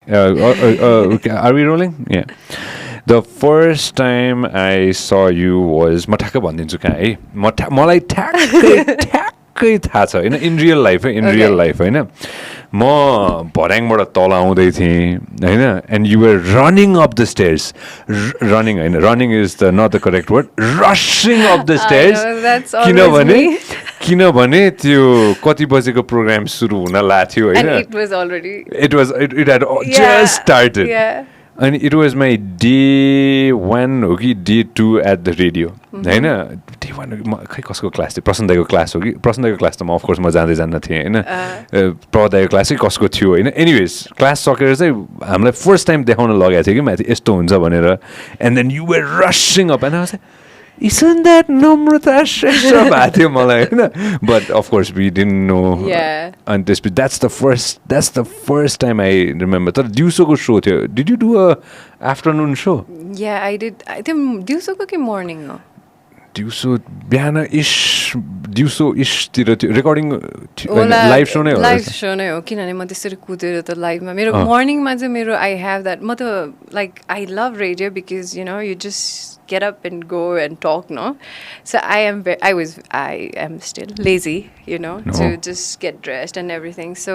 Okay, are we rolling? Yeah. The first time I saw you was म ठ्याक्कै भनिदिन्छु कहाँ है मलाई ठ्याक्कै थाहा छ होइन इन रियल लाइफ है इन रियल लाइफ होइन म भर्याङबाट तल आउँदै थिएँ होइन and you were running up the stairs running होइन running is the not the correct word rushing up the stairs किनभने त्यो कति बजेको प्रोग्राम सुरु हुन लाग्थ्यो होइन इट ह्याड जस्ट स्टार्टेड अनि इट वाज माई डे 1 हो कि डे 2 एट द रेडियो होइन डे 1 खै कसको क्लास थियो प्रशान्त दाईको क्लास हो कि प्रशान्त दाईको क्लास त म अफकोर्स म जान्दैन थिएँ होइन प्रभात दाईको क्लास चाहिँ कसको थियो होइन एनिवेज क्लास सकेर चाहिँ हामीलाई फर्स्ट टाइम देखाउन लगाएको थियो कि माथि यस्तो हुन्छ भनेर and then you were rushing up and चाहिँ Isn't that Namrata Shrestha भएको थियो मलाई होइन but of course we didn't know and that's the first time I remember तर दिउँसोको शो थियो did you do a afternoon show yeah I did I think दिउँसोको कि morning हो दिउँसो बिहान दिउँसो तिर थियो रेकर्डिङ लाइभ सो नै हो किनभने म त्यसरी कुदेर त लाइभमा मेरो मर्निङमा चाहिँ मेरो आई हेभ द्याट म त लाइक आई लभ radio because you know you just get up and go and talk, no? So I am still lazy, you know, to just get dressed and everything. So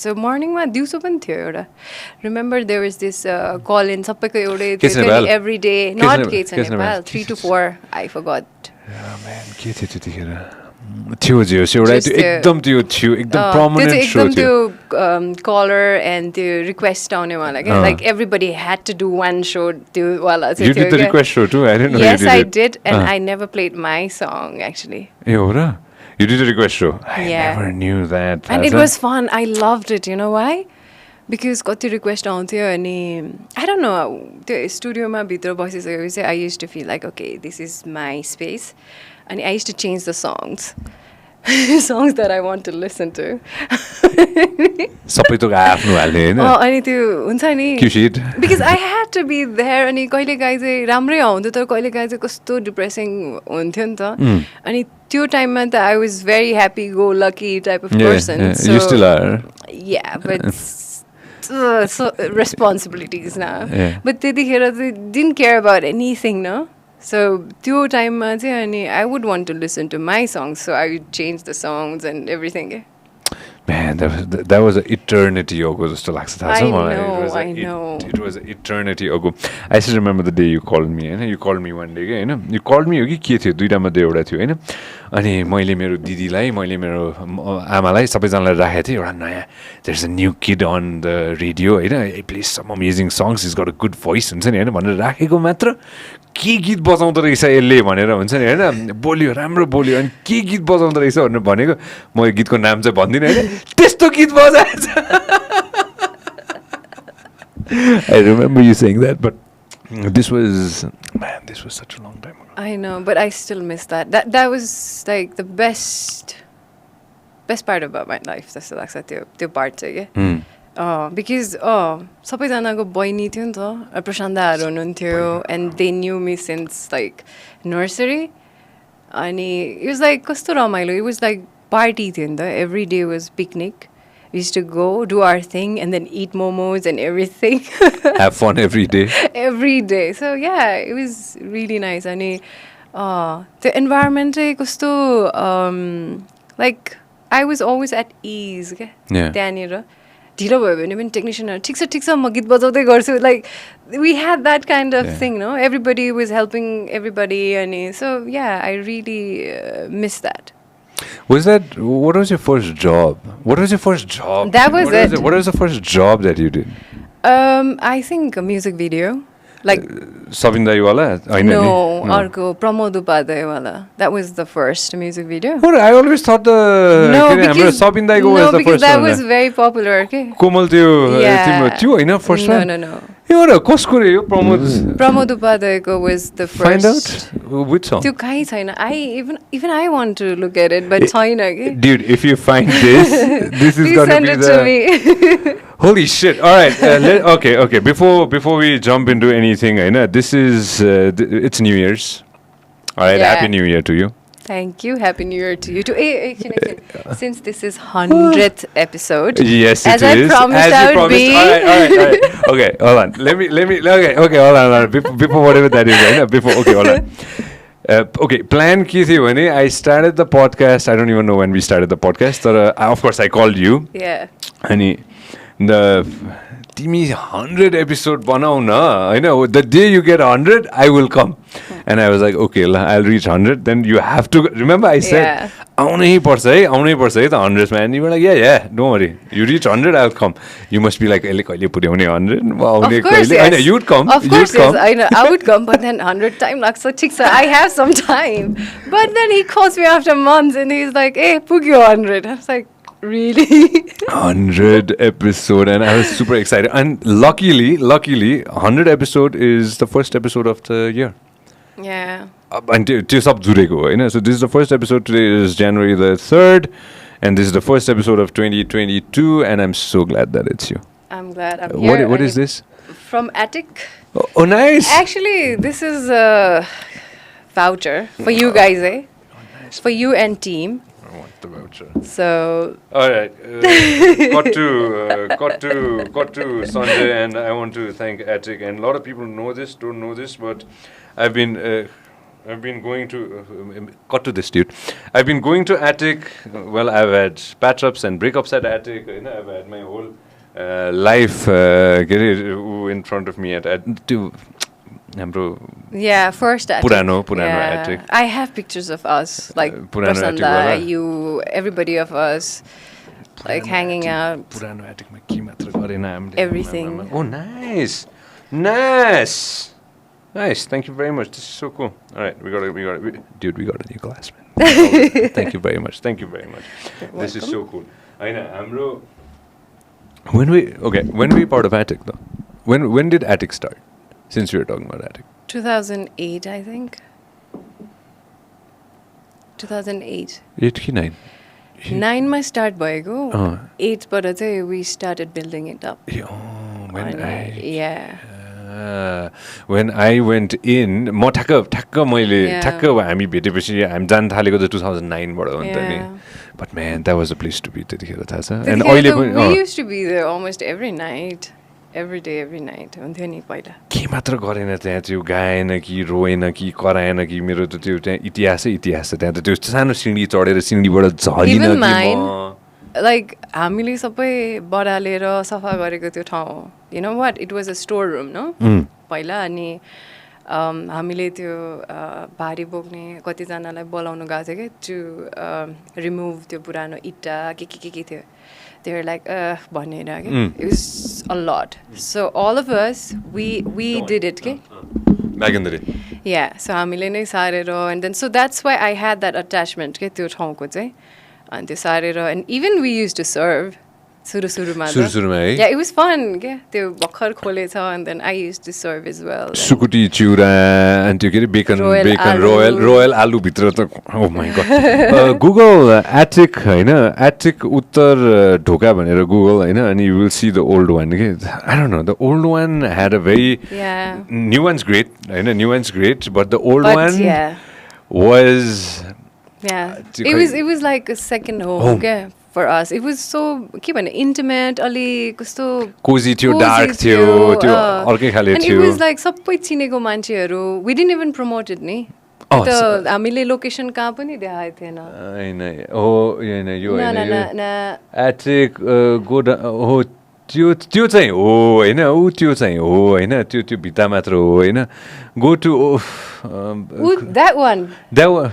so morning ma diuso pani थियो एउटा. Remember there was this call in सबैको एउटै every day, not Kates in Nepal, 3 to 4, I forgot. Yeah man, के थियो त्यतिखेर थियो जे एउटा एकदम त्यो थियो एकदम prominent show थियो त्यो caller and त्यो request आउनेवाला के like everybody had to do one show त्यो वाला चाहिँ You did the request show too? I didn't know yes, you did I did and I never played my song actually. ए हो र You did a request show? I never knew that. And it was fun. I loved it. You know why? Because कति request आउँथ्यो अनि I don't know त्यो स्टुडियोमा भित्र बसिसकेपछि I used to feel like okay this is my space and I used to change the songs songs that I want to listen to सबै त आफ्नो हाल्ने हैन अनि त्यो हुन्छ नि क्युसिट because I had to be there अनि कहिलेकाहीँ चाहिँ राम्रै आउँथ्यो तर कहिलेकाहीँ चाहिँ कस्तो डिप्रेसिङ हुन्थ्यो नि त अनि त्यो टाइममा त I was very happy go lucky type of person so you still are yeah but so responsibilities now but त्यतिखेर चाहिँ didn't care about anything no so त्यो टाइममा चाहिँ अनि I would want to listen to my songs so I would change the songs and everything Man, that was an eternity ago जस्तो लाग्छ थाहा छ मलाई I know it was an eternity ago I still remember the day you called me Hahn you called me one day Hahn you called me हो कि के थियो दुईटा मध्ये एउटा थियो हैन अनि मैले मेरो दिदीलाई मैले मेरो आमालाई सबैजनालाई राखेको थिएँ एउटा नयाँ there's a new kid on the radio Hahn he plays some amazing songs he's got a good voice हुन्छ नि हैन भनेर राखेको मात्र के गीत बजाउँदो रहेछ यसले भनेर हुन्छ नि हैन बोल्यो राम्रो बोल्यो अनि के गीत बजाउँदो रहेछ भनेर भनेको म यो गीतको नाम चाहिँ भन्दिनँ हैन त्यस्तो गीत बजाएछ I remember you saying that but this was such a long time ago I know but I still miss that was like the best part about my life जस्तो लाग्छ त्यो पार्ट चाहिँ के because सबैजनाको बहिनी थियो नि त प्रशान्त दाहरू हुनुहुन्थ्यो and they knew me since like nursery अनि it was like कस्तो रमाइलो it was like party थियो नि त every day was picnic we used to go do our thing and then eat momos and everything have fun every day so yeah it was really nice अनि the environment चाहिँ कस्तो like I was always at ease के त्यहाँनिर ढिलो भयो भने पनि टेक्निसियनहरू ठिक छ म गीत बजाउँदै गर्छु like we had that kind of thing no everybody was helping everybody and so yeah I really miss that what was your first job that was it what was the first job that you did I think a music video like Sabindai wala no arko Pramod Upadhyay wala that was the first music video what I always thought because Sabindai was the first because that was very popular okay Komal tyo haina first one no एउटा कसको रे यो Pramod उपाध्यायको was the first find out which song त्यो कहीँ छैन I even I want to look at it but छैन के dude if you find this is going to be send it to me holy shit all right okay before we jump into anything I know this is it's New Year's all right happy New Year to you Thank you. Happy New Year to you too. Since this is 100th episode, Yes, as it I is. promised As I you would promised. be. All right. Okay, hold on. Let me. Okay, hold on. Before whatever that is, right? Before. Okay, hold on. Okay, plan ke थियो भने I started the podcast. I don't even know when we started the podcast. But of course, I called you. Yeah. अनि तिमी 100 episode बनाऊ न होइन the day you get 100 I will come and I was like okay I'll reach 100 then you have to remember I said आउनै पर्छ है त 100 मा and you were like yeah don't worry you reach 100 I'll come you must be like यसले कहिले पुर्याउने 100 आउने कहिले होइन you'd come of course yes I would come but then 100 time लाग्छ ठिक छ I have some time but then he calls me after months and he's like hey पुग्यो 100 I was like really 100 episode and I was super excited and luckily 100 episode is the first episode of the year yeah and त्यो सब जुरेको हो हैन so this is the first episode today is January the 3rd and this is the first episode of 2022 and I'm so glad that it's you. I'm glad I'm here. What is this? From Attic. Oh nice. Actually this is a voucher for you guys Oh, nice. for you and team. I want the voucher. So all right got to Sanjay and I want to thank Attic and a lot of people don't know this but I've been going to cut to this dude. I've been going to Attic. Well, I've had patch-ups and breakups at Attic. You know, I've had my whole life in front of me at yeah, first Attic. Purano Attic. I have pictures of us, like Prasanda, you, everybody of us, like hanging out. Purano Attic ma ke matra garena Everything. Oh, nice. Nice, thank you very much. This is so cool. All right, we got a new glass, man. Thank you very much. This is so cool. I know. When we part of Attic though? When did Attic start? Since we were talking about Attic. 2008, I think. 2008. 8 ki 9? 9 ma start bhayeko. 8 बाट चाहिँ we started building it up. Yeah. When I went in, म ठ्याक्क हामी भेटेपछि हामी जान थालेको त 2009 बाट हो नि त नि. But man, that was a place to be त्यतिखेर थाहा छ. And अहिले पनि we used to be there almost every night. Every day, every night. हुन्थ्यो नि पहिला. के मात्र गरेन त्यहाँ त्यो गाएन कि रोएन कि कराएन कि मेरो त त्यो त्यहाँ इतिहासै इतिहास छ त्यहाँ त त्यो सानो सिँढी चढेर सिँढीबाट झरिन कि म like हामीले सबै बढालेर सफा गरेको त्यो ठाउँ हो. You know what? It was a storeroom, no? पहिला अनि हामीले त्यो भारी बोक्ने कतिजनालाई बोलाउनु गएको थियो कि to remove त्यो पुरानो इट्टा के थियो. They were like भनेर के. It was a lot. So all of us we did it के. Back in the day. Yeah, so हामीले नै सारेर and then so that's why I had that attachment के त्यो ठाउँको चाहिँ. And त्यो सारेर and even we used to serve सुरुमा है. Yeah, it was fun के त्यो भर्खर खोलेछ and then I used to serve as well. सुकुटी चिउरा अनि त्यो के अरे बेकन रोयल आलु भित्र त oh my god. Google Attic Hahn Attic उत्तर ढोका भनेर Google हैन अनि you will see the old one के. I don't know, the old one had a very new one's great Hahn new one's great but the old one was it was like a second home के for us. It was so के भन्ने intimate अलि कस्तो cozy थियो dark थियो त्यो अर्कै खाले थियो. And it was like सबै चिनेको मान्छेहरू we didn't even promote it नि. त हामीले लोकेसन कहाँ पनि देखाएको थिएन. हैन यो हैन Attic हो त्यो चाहिँ हो हैन त्यो चाहिँ हो हैन त्यो भित्ता मात्र हो हैन go to that one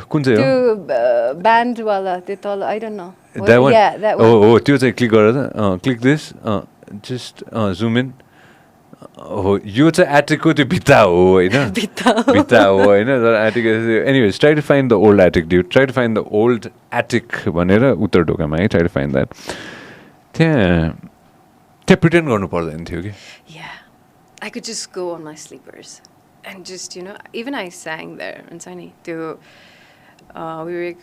कुन चाहिँ हो त्यो band वाला त्यो तल I don't know that one that one हो त्यो चाहिँ क्लिक गरेर त click this just zoom in हो यो चाहिँ Attic को त्यो भित्ता हो हैन भित्ता हो हैन तर Attic anyways try to find the old Attic dude try to find the old Attic भनेर उत्तर ढोकामा है try to find that त्यहाँ pretend गर्नु पर्दैन थियो कि. Yeah, I could just go on my sleepers and just even I sang there and Sunny त्यो we were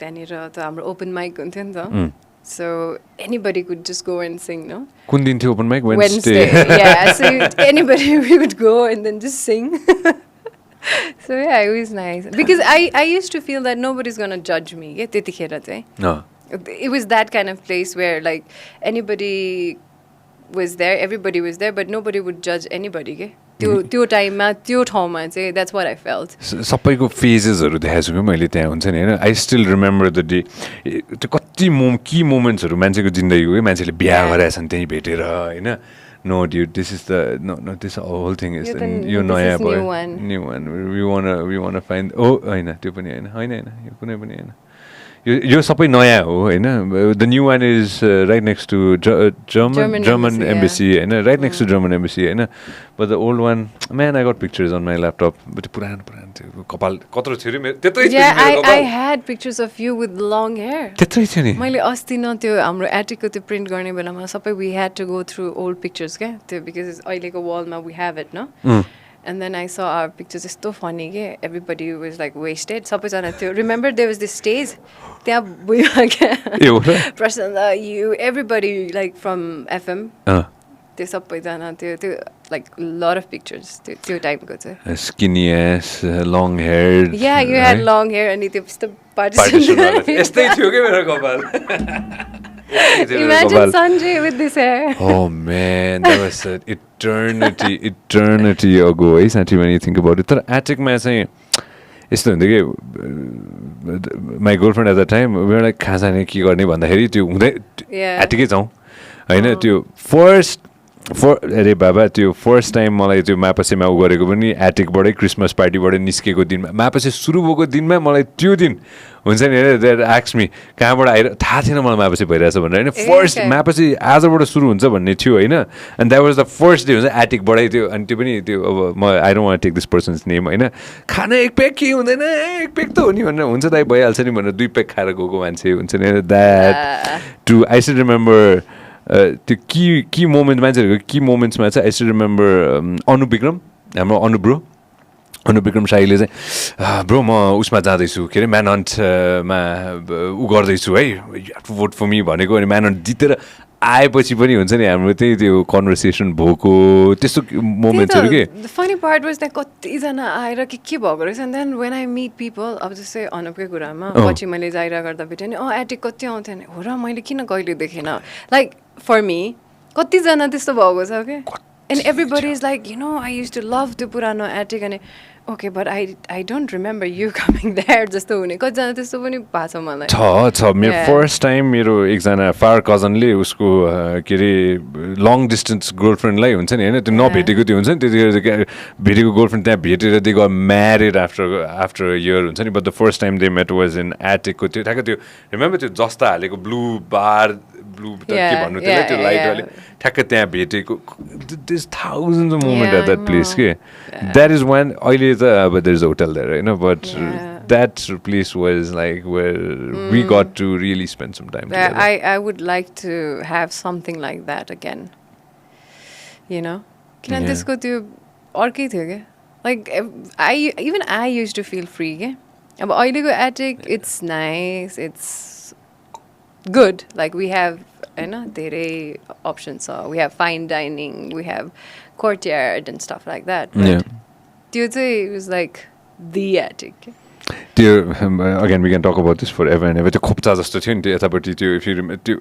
त्यहाँनिर त हाम्रो open mic हुन्थ्यो नि त. So anybody could just go and sing, no? कुन दिन थियो open mic? Wednesday. Yeah, so anybody we would go and then just sing. So yeah, it was nice because I used to feel that nobody's gonna judge me. Yeah, त्यतिखेर चाहिँ. No. It was that kind of place where like anybody was there, everybody was there, but nobody would judge anybody. के त्यो टाइममा त्यो ठाउँमा चाहिँ that's what I felt. सबैको फेजेसहरू देखाएको छु कि मैले त्यहाँ हुन्छ नि होइन. आई स्टिल रिमेम्बर द डे. त्यो कति की मोमेन्ट्सहरू मान्छेको जिन्दगीको कि मान्छेले बिहा गरेछन् त्यहीँ भेटेर होइन. No, dude, this is the no. This whole thing is यो नयाँ भयो. New one. We wanna find. Oh, होइन त्यो पनि होइन यो कुनै पनि होइन. यो सबै नयाँ हो होइन. The new one is right next to German embassy होइन. Right next to German embassy होइन. But the old one, man, I got pictures on my laptop. But त्यो पुरानो त्यो कपाल कत्रो थियो रे मेरो. त्यत्रै थियो मेरो कपाल. I had pictures of you with long hair. त्यत्रै थियो नि. मैले अस्ति न त्यो हाम्रो एटिकको त्यो प्रिन्ट गर्ने बेलामा सबै we had to go through old pictures क्या त्यो because अहिलेको wallमा we have it no. And then I saw our pictures. It's so funny. Yeah? Everybody was like wasted. Remember there was this stage? Prasanna, you, everybody like from FM. Like a lot of pictures. Skinny ass, long hair. Yeah, you had long hair and it was the partition. Imagine Sanjay with this hair. Oh man, that was an eternity ago. When you think about it, the attic ma चाहिँ यस्तो हुन्थ्यो कि my girlfriend at that time we were like खाजा नि के गर्ने भन्दाखेरि त्यो हुँदै एटिकै जाउँ हैन त्यो अरे बाबा त्यो फर्स्ट टाइम मलाई त्यो मापसेमा उ गरेको पनि एटिकबाटै क्रिसमस पार्टीबाटै निस्केको दिनमा मापसे सुरु भएको दिनमा मलाई त्यो दिन हुन्छ नि हैन द्याट आस्क्स मी कहाँबाट आएर थाहा थिएन मलाई मापसे भइरहेछ भनेर हैन फर्स्ट मापसे आजबाट सुरु हुन्छ भन्ने थियो हैन and that was the first day हुन्छ एटिकबाटै त्यो अनि त्यो पनि त्यो अब म I don't want take this person's name हैन खाना एक प्याक के हुँदैन एक प्याक त हो नि भनेर हुन्छ दाइ भइहाल्छ नि भनेर दुई प्याक खाएर गएको मान्छे हुन्छ नि that to I still remember त्यो की मोमेन्ट मान्छेहरूको की मोमेन्ट्समा चाहिँ आई स्टिल रिमेम्बर अनुविक्रम हाम्रो अनुविक्रम शाहीले चाहिँ ब्रो म उसमा जाँदैछु के अरे म्यानहन्टमा उ गर्दैछु है भोट फर मी भनेको अनि म्यानहन्ट जितेर आएपछि पनि हुन्छ नि हाम्रो त्यही त्यो कन्भर्सेसन भएको त्यस्तो मोमेन्ट्सहरू के फनी पार्ट वाज द्याट कतिजना आएर के भएको रहेछ एन्ड देन वेन आई मिट पिपल अब जस्तै अनुपकै कुरामा पछि मैले जाइरा गर्दा भेटेँ नि एटिक कति आउँथ्यो नि हो र मैले किन कहिले देखेन लाइक फर मी कतिजना त्यस्तो भएको छ क्या and everybody is like you know I use to love त्यो पुरानो एटिक अनि okay but I don't remember you coming there जस्तो हुने कतिजना त्यस्तो पनि भएको छ मलाई छ मेरो फर्स्ट टाइम मेरो एकजना फार कजनले उसको के अरे लङ डिस्टेन्स गर्लफ्रेन्डलाई हुन्छ नि होइन त्यो नभेटेको त्यो हुन्छ नि त्यतिखेर भेटेको गर्लफ्रेन्ड त्यहाँ भेटेर they got married after year हुन्छ नि but the first time they met was in एटिकको त्यो ठ्याक्क त्यो रिमेम्बर त्यो जस्ता हालेको ब्लू के भन्नु त्यसलाई त्यो लाइटवाले ठ्याक्क त्यहाँ भेटेको this thousands of moment at that place के द्याट इज वान अहिले त अब there is a hotel there होइन but that place was like where we got to really spend some time together. I would like to have something like that again. You know? Kinan त्यसको त्यो अर्कै थियो के like I used to feel free के अब अहिलेको attic it's nice it's good like we have हैन धेरै options we have fine dining we have courtyard and stuff like that but त्यो चाहिँ it was like the attic again we can talk about this forever and ever त्यो खोप्चा जस्तो थियो नि त्यो यतापट्टि त्यो if you remember त्यो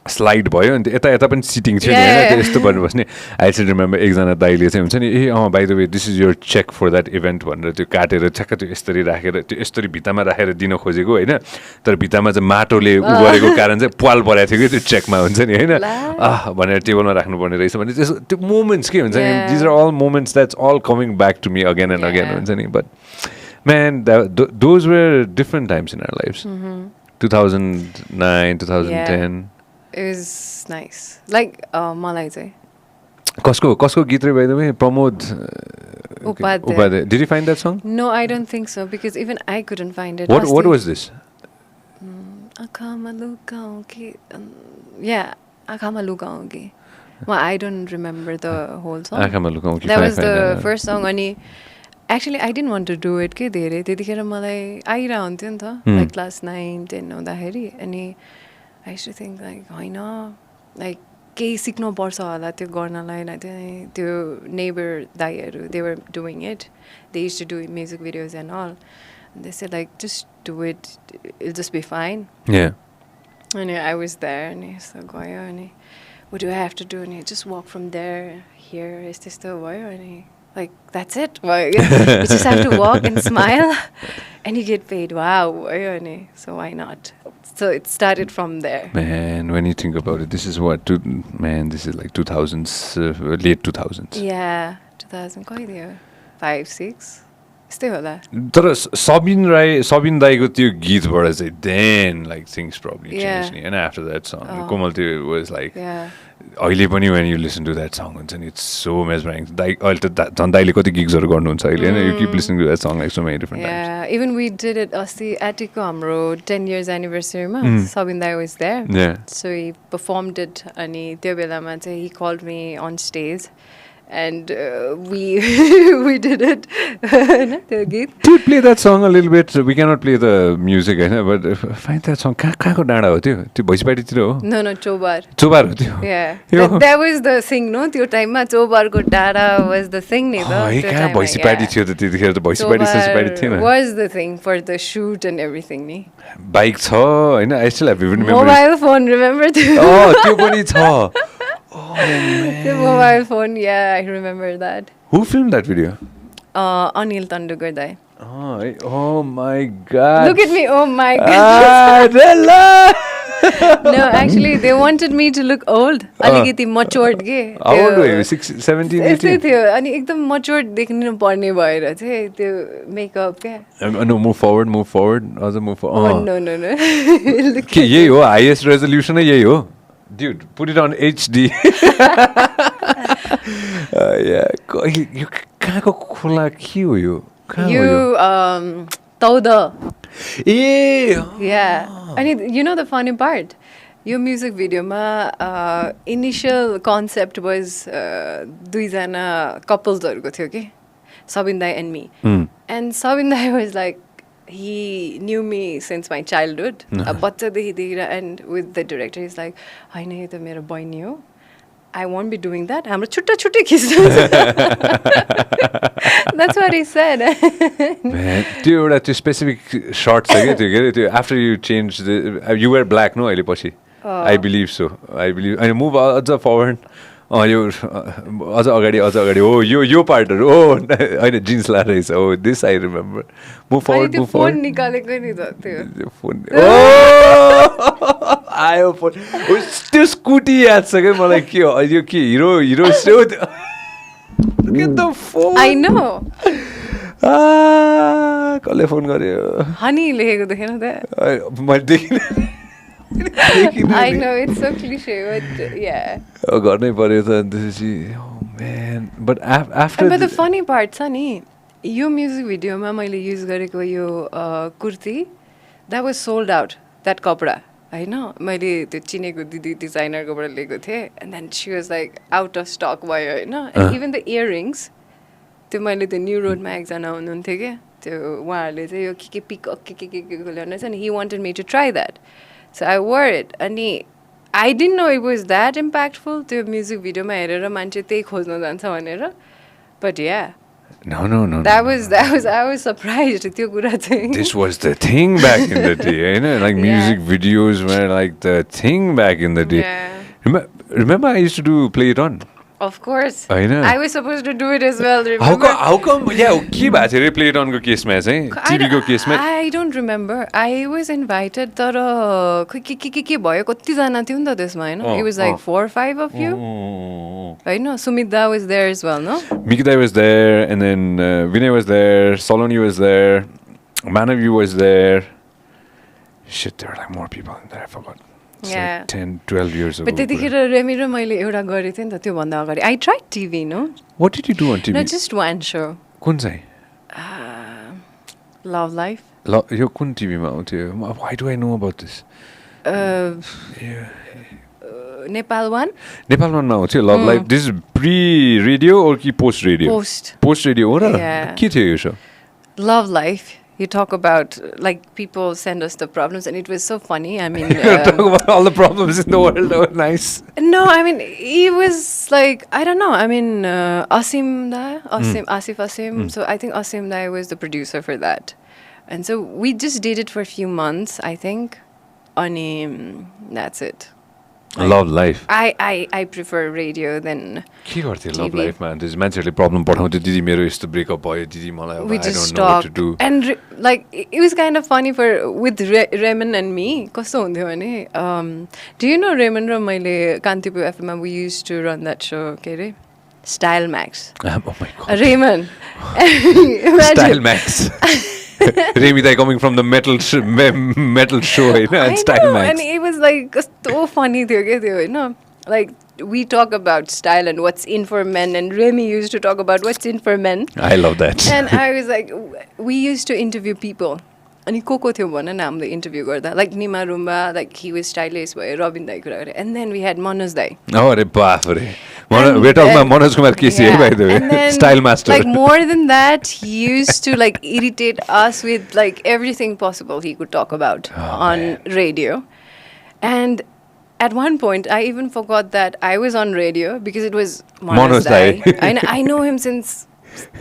स्लाइड भयो अनि यता पनि सिटिङ थियो नि होइन त्यो यस्तो भन्नु बस्ने आई स्टिल रिमेम्बर एकजना दाइले चाहिँ हुन्छ नि by the way this is your check for that event भनेर त्यो काटेर ठ्याक्क त्यो यसरी राखेर त्यो यसरी भित्तामा राखेर दिन खोजेको होइन तर भित्तामा चाहिँ माटोले उ गरेको कारण चाहिँ पाल परेको थियो कि त्यो चेकमा हुन्छ नि होइन भनेर टेबलमा राख्नुपर्ने रहेछ भने त्यो मोमेन्ट्स के हुन्छ नि these are all moments that's all coming back to me again and again हुन्छ नि but man those were different times in our lifes 2009 2010 It was nice. Like malai chai. Kosko गीत रे by the way Pramod Upadhyay. Did you find that song? No, I don't think so because even I couldn't find it. What was this? Akamalukaonki. Yeah, Akamalukaonki. Well, I don't remember the whole song. Akamalukaonki. That was the first song अनि actually I didn't want to do it के धेरै त्यतिखेर मलाई आइरा हुन्थ्यो नि त like class 9 10 हुँदाखेरि अनि I used to think like होइन like केही सिक्नुपर्छ होला त्यो गर्नलाई त्यो नेबर दाइहरू they were doing it they use to do music videos and all they say like just do it it just be fine अनि आई वाज देयर अनि यस्तो गयो अनि what do I have to do and just walk from there here यस्तो यस्तो भयो अनि like that's it you just have to walk and smile and you get paid wow भयो अनि so why not so it started from there. Man, when you think about it, this is this is like 2000s, late 2000s. Yeah, 2000 कहिले थियो 5, 6 यस्तै होला. तर सबिन दाईको त्यो गीतबाट चाहिँ then like things probably changed and after that song कोमल त्यो was like अहिले पनि when you listen to that song हुन्छ नि it's so mesmerizing. दाई अहिले त झन् दाईले कति गिग्सहरू गर्नुहुन्छ अहिले हैन you keep listening to that song like so many different times. Yeah, even we did it अस्ति एटिकको हाम्रो 10 years anniversary मा सबिन दाई was there. So he performed it अनि त्यो बेलामा चाहिँ he called me on stage and we did it. Dude, play that song a little bit. We cannot play the music, but find that song. कहाँको डाँडा हो त्यो भैँसीपाटीतिर हो? No, चौबार हो त्यो. Yeah, that was the thing, no? त्यो टाइममा चौबारको डाँडा was the thing नि त. कहाँ भैँसीपाटी थियो त त्यतिखेर त भैँसीपाटी थिएन. Was the thing for the shoot and everything नि. बाइक छ हैन I still have vivid memories. Mobile phone, remember त्यो? त्यो पनि छ. Oh man. The mobile phone, yeah, I remember that. Who filmed that video? Anil Tandukar dai. Oh my God. Look at me, oh my God. No, actually, they wanted me to look old. Aligiti matured ge. How old were you? 17, 18? यस्तै थियो अनि एकदम matured देख्नु पर्ने भएर चाहिँ त्यो makeup के. No, move forward. Also move forward. Oh no. के यही हो highest resolution नै यही हो. Dude, put it on HD. Yeah. You कहाँको खोला के हो यो? You Tauda. Yeah. And you know the funny part? Your music video ma initial concept was दुईजना couples हरुको थियो के Sabin Dai and me. And Sabin Dai was like he knew me since my childhood. And with the director he's like हैन यो त मेरो बहिनी हो. I won't be doing that. हाम्रो छुट्टा खिच्नु. That's what he said. Man, त्यो एउटा त्यो specific shot छ के त्यो after you changed you were black no अहिले पछि. I believe so. I move अझ forward. यो अझ अगाडि हो यो पार्टहरु हैन जिन्स लाएर रहेछ this I remember. Move forward. Phone निकालेको नि त त्यो फोन आयो फोन त्यो स्कुटी याद छ के मलाई के हो यो के हिरो Look at the phone. I know. कसले फोन गर्यो हनी लेखेको देखेन त मैले देखिन I know it's so cliche but yeah. गर्नै पर्यो त त्यसपछि man but after but the funny part छ नि यो म्युजिक भिडियोमा मैले युज गरेको यो kurti that was sold out that कपडा हैन मैले त्यो चिनेको दिदी डिजाइनरकोबाट लिएको थिएँ and then she was like out of stock भयो हैन and even the earrings त्यो मैले त्यो न्यू रोडमा एकजना हुनुहुन्थ्यो के त्यो उहाँहरूले चाहिँ यो के पिकअप के ल्याउनुहुन्छ अनि he wanted me to try that so I wore it अनि I didn't know it was that impactful त्यो म्युजिक भिडियोमा हेरेर मान्छे त्यही खोज्न जान्छ भनेर but yeah No. That was I was surprised त्यो कुरा चाहिँ. This was the thing back in the day, you know, like music videos were like the thing back in the day. Yeah. Remember I used to play it on. Of course. I know. I was supposed to do it as well. Remember? How come? Yeah, के भएको थियो रे play it on को केसमा चाहिँ TV को केसमा? I don't remember. I was invited तर के भयो कति जना थियो नि त त्यसमा हैन? It was like 4 or 5 of you. I know. Sumita was there as well, no? Mikita was there, and then Vinay was there, Soloni was there, Manavi was there. Shit, there were like more people in there. I forgot. It's like 10, 12 years ago. But त्यतिखेर ramie र मैले एउटा गरेको थिएँ नि त त्यो भन्दा अगाडि. I tried TV, no? What did you do on TV? No, just one show. कुन चाहिँ? Love Life. यो कुन टिभीमा आउँथ्यो? Why do I know about this? Nepal one? Nepal one मा आउँथ्यो Love Life. This is pre-radio or कि post-radio? Post. Post-radio हो र? Yeah. के थियो यो show? Love Life. You talk about, like, people send us the problems, and it was so funny. I mean, Talk about all the problems in the world. Oh, nice. no, I mean, he was like, I don't know. I mean, Asif Asim. So I think Asim Dai was the producer for that. And so we just did it for a few months, I think. That's it. Love life. I prefer radio than के गर्थ्यो लभ TV. लाइफमा त्यस मान्छेहरूले problem पठाउँथ्यो दिदी मेरो यस्तो breakup भयो दिदी मलाई अब we I just don't know what to talked. do. And like, it was kind of funny for with Raymond and me. कस्तो हुन्थ्यो भने, do you know Raymond र मैले Kantipur एफएममा we used to run that show, के अरे, Style Max. Oh my god. Raymond. Style Max. Remy Dai coming from the metal show, you know, and I Style know, Max. and it was like so funny थियो के त्यो, होइन? Like, we talk about style and what's in for men, and Remy used to talk about what's in for men. I love that. And I was like, we used to interview people. अनि को थियो भन न हामीले interview गर्दा, like Nima Rumba, like he was stylish भयो, रबिन दाई कुरा गरे, and then we had Manoj दाई. अरे बाफ रे. We're talking about Manoj Kumar Kesi, by the way. And then, Style master. Like, more than that, he used to like irritate us with like everything possible he could talk about on radio. And at one point, I even forgot that I was on radio because it was Manoj Dai. I know him since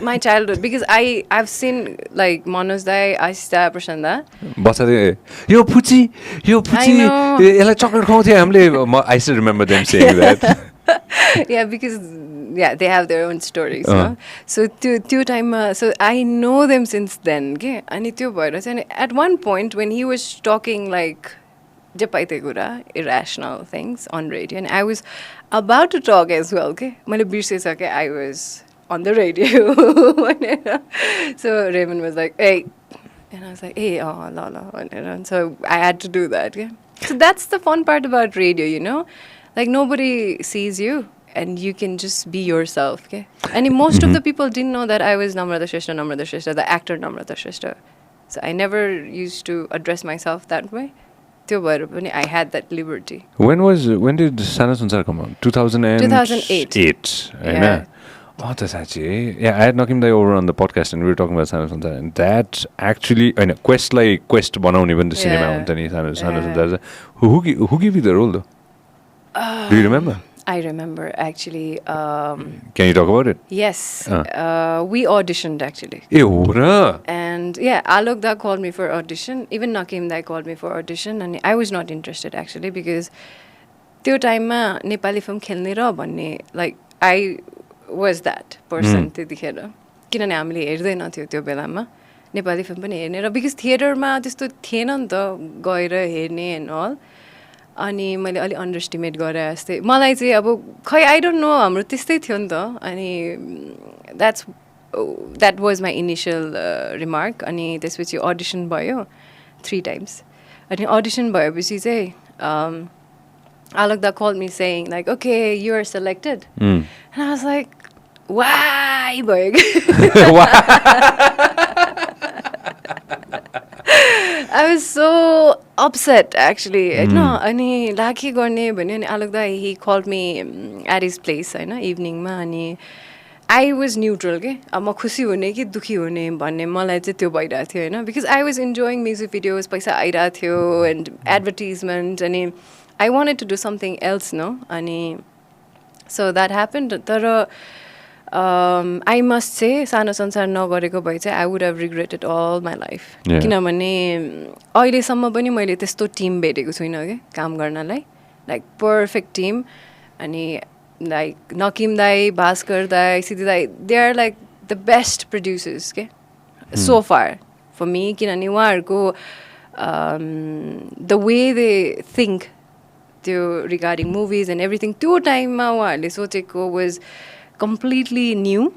my childhood because I've seen like Manoj Dai, Ashita, Prashanda. बच्चाले यो पुची यसलाई chocolate खुवाउँथ्यो हामीले. I still remember them saying that. Yeah, because they have their own stories. No? So त्यो टाइममा, so I know them since then. Okay? अनि त्यो भएर चाहिँ at one point when he was talking like जपाइते कुरा, irrational things on radio, and I was about to talk as well. Okay? मैले बिर्सेसकेँ, I was on the radio. So Raymond was like, hey. And I was like, hey, oh, la. And so I had to do that. Okay? So that's the fun part about radio, you know? Like, nobody sees you, and you can just be yourself. Okay? And most of the people didn't know that I was Namrata Shrestha, the actor Namrata Shrestha. So I never used to address myself that way. त्यो भएर पनि I had that liberty. When did Sano Sansar come out? 2008. 8, Yeah. Oh, that's actually, yeah, I had Nakim Dai over on the podcast and we were talking about Sano Sansar, and that actually, I know, Quest बनाउने पनि त cinema हुन्छ नि Sano Sansar. Who gave you the role though? Do you remember? I remember actually. Can you talk about it? Yes. We auditioned actually. ए हो र? And yeah, Alok Da called me for audition. Even Nakim Dai called me for audition, and I was not interested actually because त्यो टाइममा Nepali film खेल्ने र भन्ने, like, I was that person त्यतिखेर, किनभने हामीले हेर्दैन थियो त्यो बेलामा नेपाली फिल्म पनि हेर्ने र बिकज थिएटरमा त्यस्तो थिएन नि त गएर हेर्ने एन्ड अल. अनि मैले अलि अन्डर एस्टिमेट गरेँ जस्तै मलाई चाहिँ अब खै आई डोन्ट नो हाम्रो त्यस्तै थियो नि त. अनि that was my initial remark. अनि त्यसपछि अडिसन भयो 3 times. अनि अडिसन भएपछि चाहिँ Alok Da called me saying like, okay, you are selected. And I was like, why भयो I was so upset actually. No, अनि ला के गर्ने भन्यो. अनि Alok Da, he called me at his place होइन इभिनिङमा. अनि I was neutral के, अब म खुसी हुने कि दुखी हुने भन्ने मलाई चाहिँ त्यो भइरहेको थियो होइन. Because I was enjoying music videos, पैसा आइरहेको थियो and advertisement. अनि I wanted to do something else, no? अनि so that happened. तर I must say सानो संसार नगरेको भए चाहिँ I would have regretted all my life. किनभने अहिलेसम्म पनि मैले त्यस्तो टिम भेटेको छुइनँ क्या काम गर्नलाई, लाइक पर्फेक्ट टिम. अनि लाइक नकिम दाई, भास्कर दाई, सिद्धि दाई, they are like the best producers के सो फार फर मी. किनभने उहाँहरूको द वे दे थिङ्क त्यो रिगार्डिङ मुभिज एन्ड एभ्रिथिङ त्यो टाइममा उहाँहरूले सोचेको वाज कम्प्लिटली न्यू.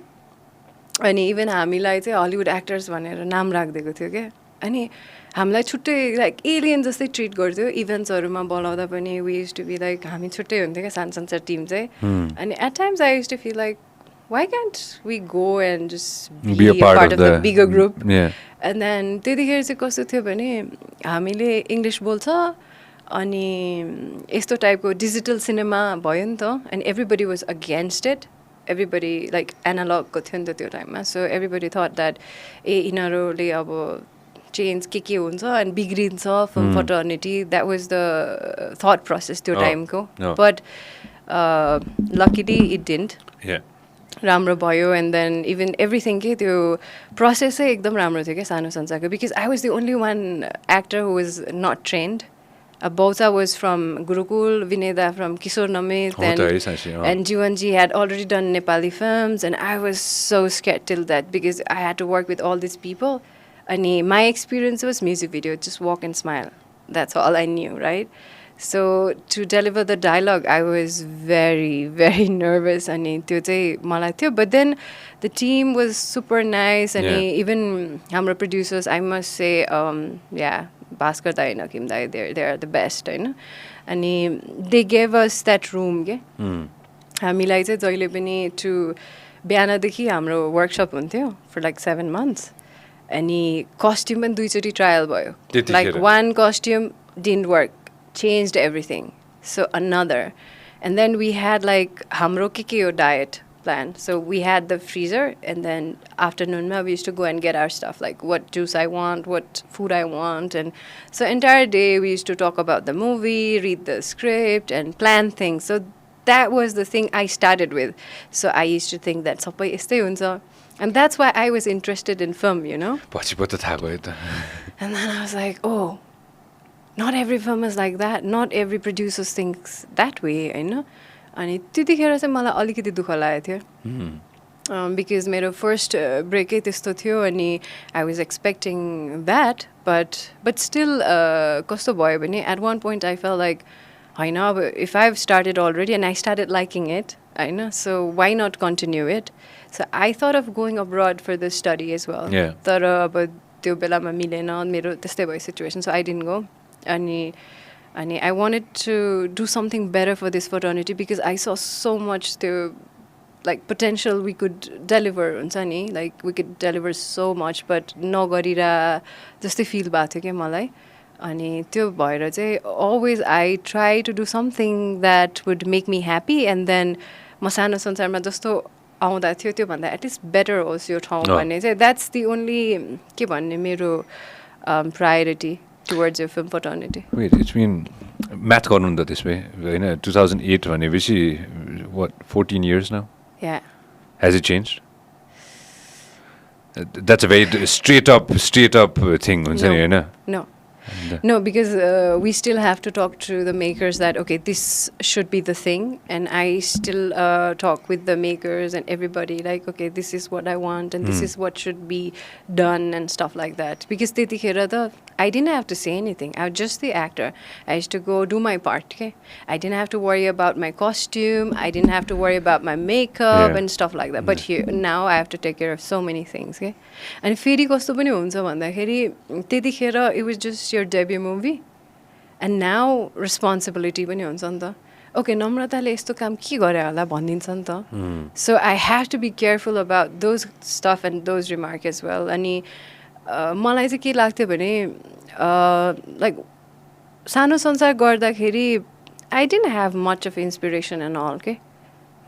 अनि इभन हामीलाई चाहिँ हलिउड एक्टर्स भनेर नाम राखिदिएको थियो क्या. अनि हामीलाई छुट्टै लाइक एलियन जस्तै ट्रिट गर्थ्यो. इभेन्ट्सहरूमा बोलाउँदा पनि we use to be like हामी छुट्टै हुन्थ्यो क्या सानो संसार टिम चाहिँ. अनि at times I use to feel like why can't we go and just be a part of the bigger group? And then त्यतिखेर चाहिँ कस्तो थियो भने हामीले इङ्ग्लिस बोल्छ अनि यस्तो टाइपको डिजिटल सिनेमा भयो नि त. And everybody was against it. Everybody like एनालगको थियो नि त त्यो टाइममा. सो एभ्रिबडी थट द्याट यिनीहरूले अब चेन्ज के हुन्छ अनि बिग्रिन्छ film fraternity that was the thought process त्यो टाइमको बट लकिली इट डिन्ट राम्रो भयो एन्ड देन इभन एभ्रिथिङ के त्यो प्रोसेसै एकदम राम्रो थियो क्या सानो संसारको because I was the only one actor who was not trained Bauta was from Gurukul, Vineda from Kishore Namit, and Jiwanji had already done Nepali films, and I was so scared till that because I had to work with all these people. And my experience was music video, just walk and smile. That's all I knew, right? So to deliver the dialogue, I was very, very nervous. But then the team was super nice, and even our producers, I must say, Bhaskar Dai and Akim Dai, they are the best, and they gave us that room. हामीलाई चाहिँ जहिले पनि to बिहानदेखि हाम्रो workshop हुन्थ्यो for like 7 months अनि costume पनि 2 trial भयो like one costume didn't work, changed everything, so another, and then we had like हाम्रो के हो diet plan. So we had the freezer, and then afternoon we used to go and get our stuff, like what juice I want, what food I want, and so entire day we used to talk about the movie, read the script, and plan things. So that was the thing I started with. So I used to think that sabai yastै हुन्छ, and that's why I was interested in film, you know. And then I was like, oh, not every film is like that, not every producer thinks that way, you know. अनि त्यतिखेर चाहिँ मलाई अलिकति दुःख लागेको थियो because मेरो first ब्रेकै त्यस्तो थियो अनि I was expecting that but still कस्तो भयो भने at one point I fell like होइन अब if I have started already and I started liking it होइन so why not continue it so I thought of going abroad for the study as well तर अब त्यो बेलामा मिलेन मेरो त्यस्तै भयो सिचुएसन सो आई डिन्ट गो अनि I wanted to do something better for this fraternity because I saw so much the like potential we could deliver हुन्छ नि like we could deliver so much but नगरेर जस्तै fill भएको थियो क्या मलाई अनि त्यो भएर चाहिँ always I try to do something that would make me happy and then म सानो संसारमा जस्तो आउँदा थियो त्यो भन्दा एटलिस्ट बेटर होस् यो ठाउँ भन्ने चाहिँ द्याट्स दि ओन्ली के भन्ने मेरो priority towards your film fraternity. Wait, it's been math garnu ni ta त्यसमै हैन 2008 भनेपछि what 14 years now? Yeah. Has it changed? That's a very straight up thing हुन्छ नि हैन? No. No, because we still have to talk to the makers that, okay, this should be the thing. And I still talk with the makers and everybody like, okay, this is what I want and this is what should be done and stuff like that. Because I didn't have to say anything. I was just the actor. I used to go do my part, okay? I didn't have to worry about my costume. I didn't have to worry about my makeup and stuff like that. But here, now I have to take care of so many things, okay? And फेरि कस्तो पनि हुन्छ भन्दाखेरि त्यतिखेर it was just your debut movie and now responsibility पनि हुन्छ नि त ओके नम्रताले यस्तो काम के गरे होला भनिदिन्छ नि त so I have to be careful about those stuff and those remark as well अनि मलाई चाहिँ के लाग्थ्यो भने लाइक सानो संसार गर्दाखेरि I didn't have much of inspiration and all के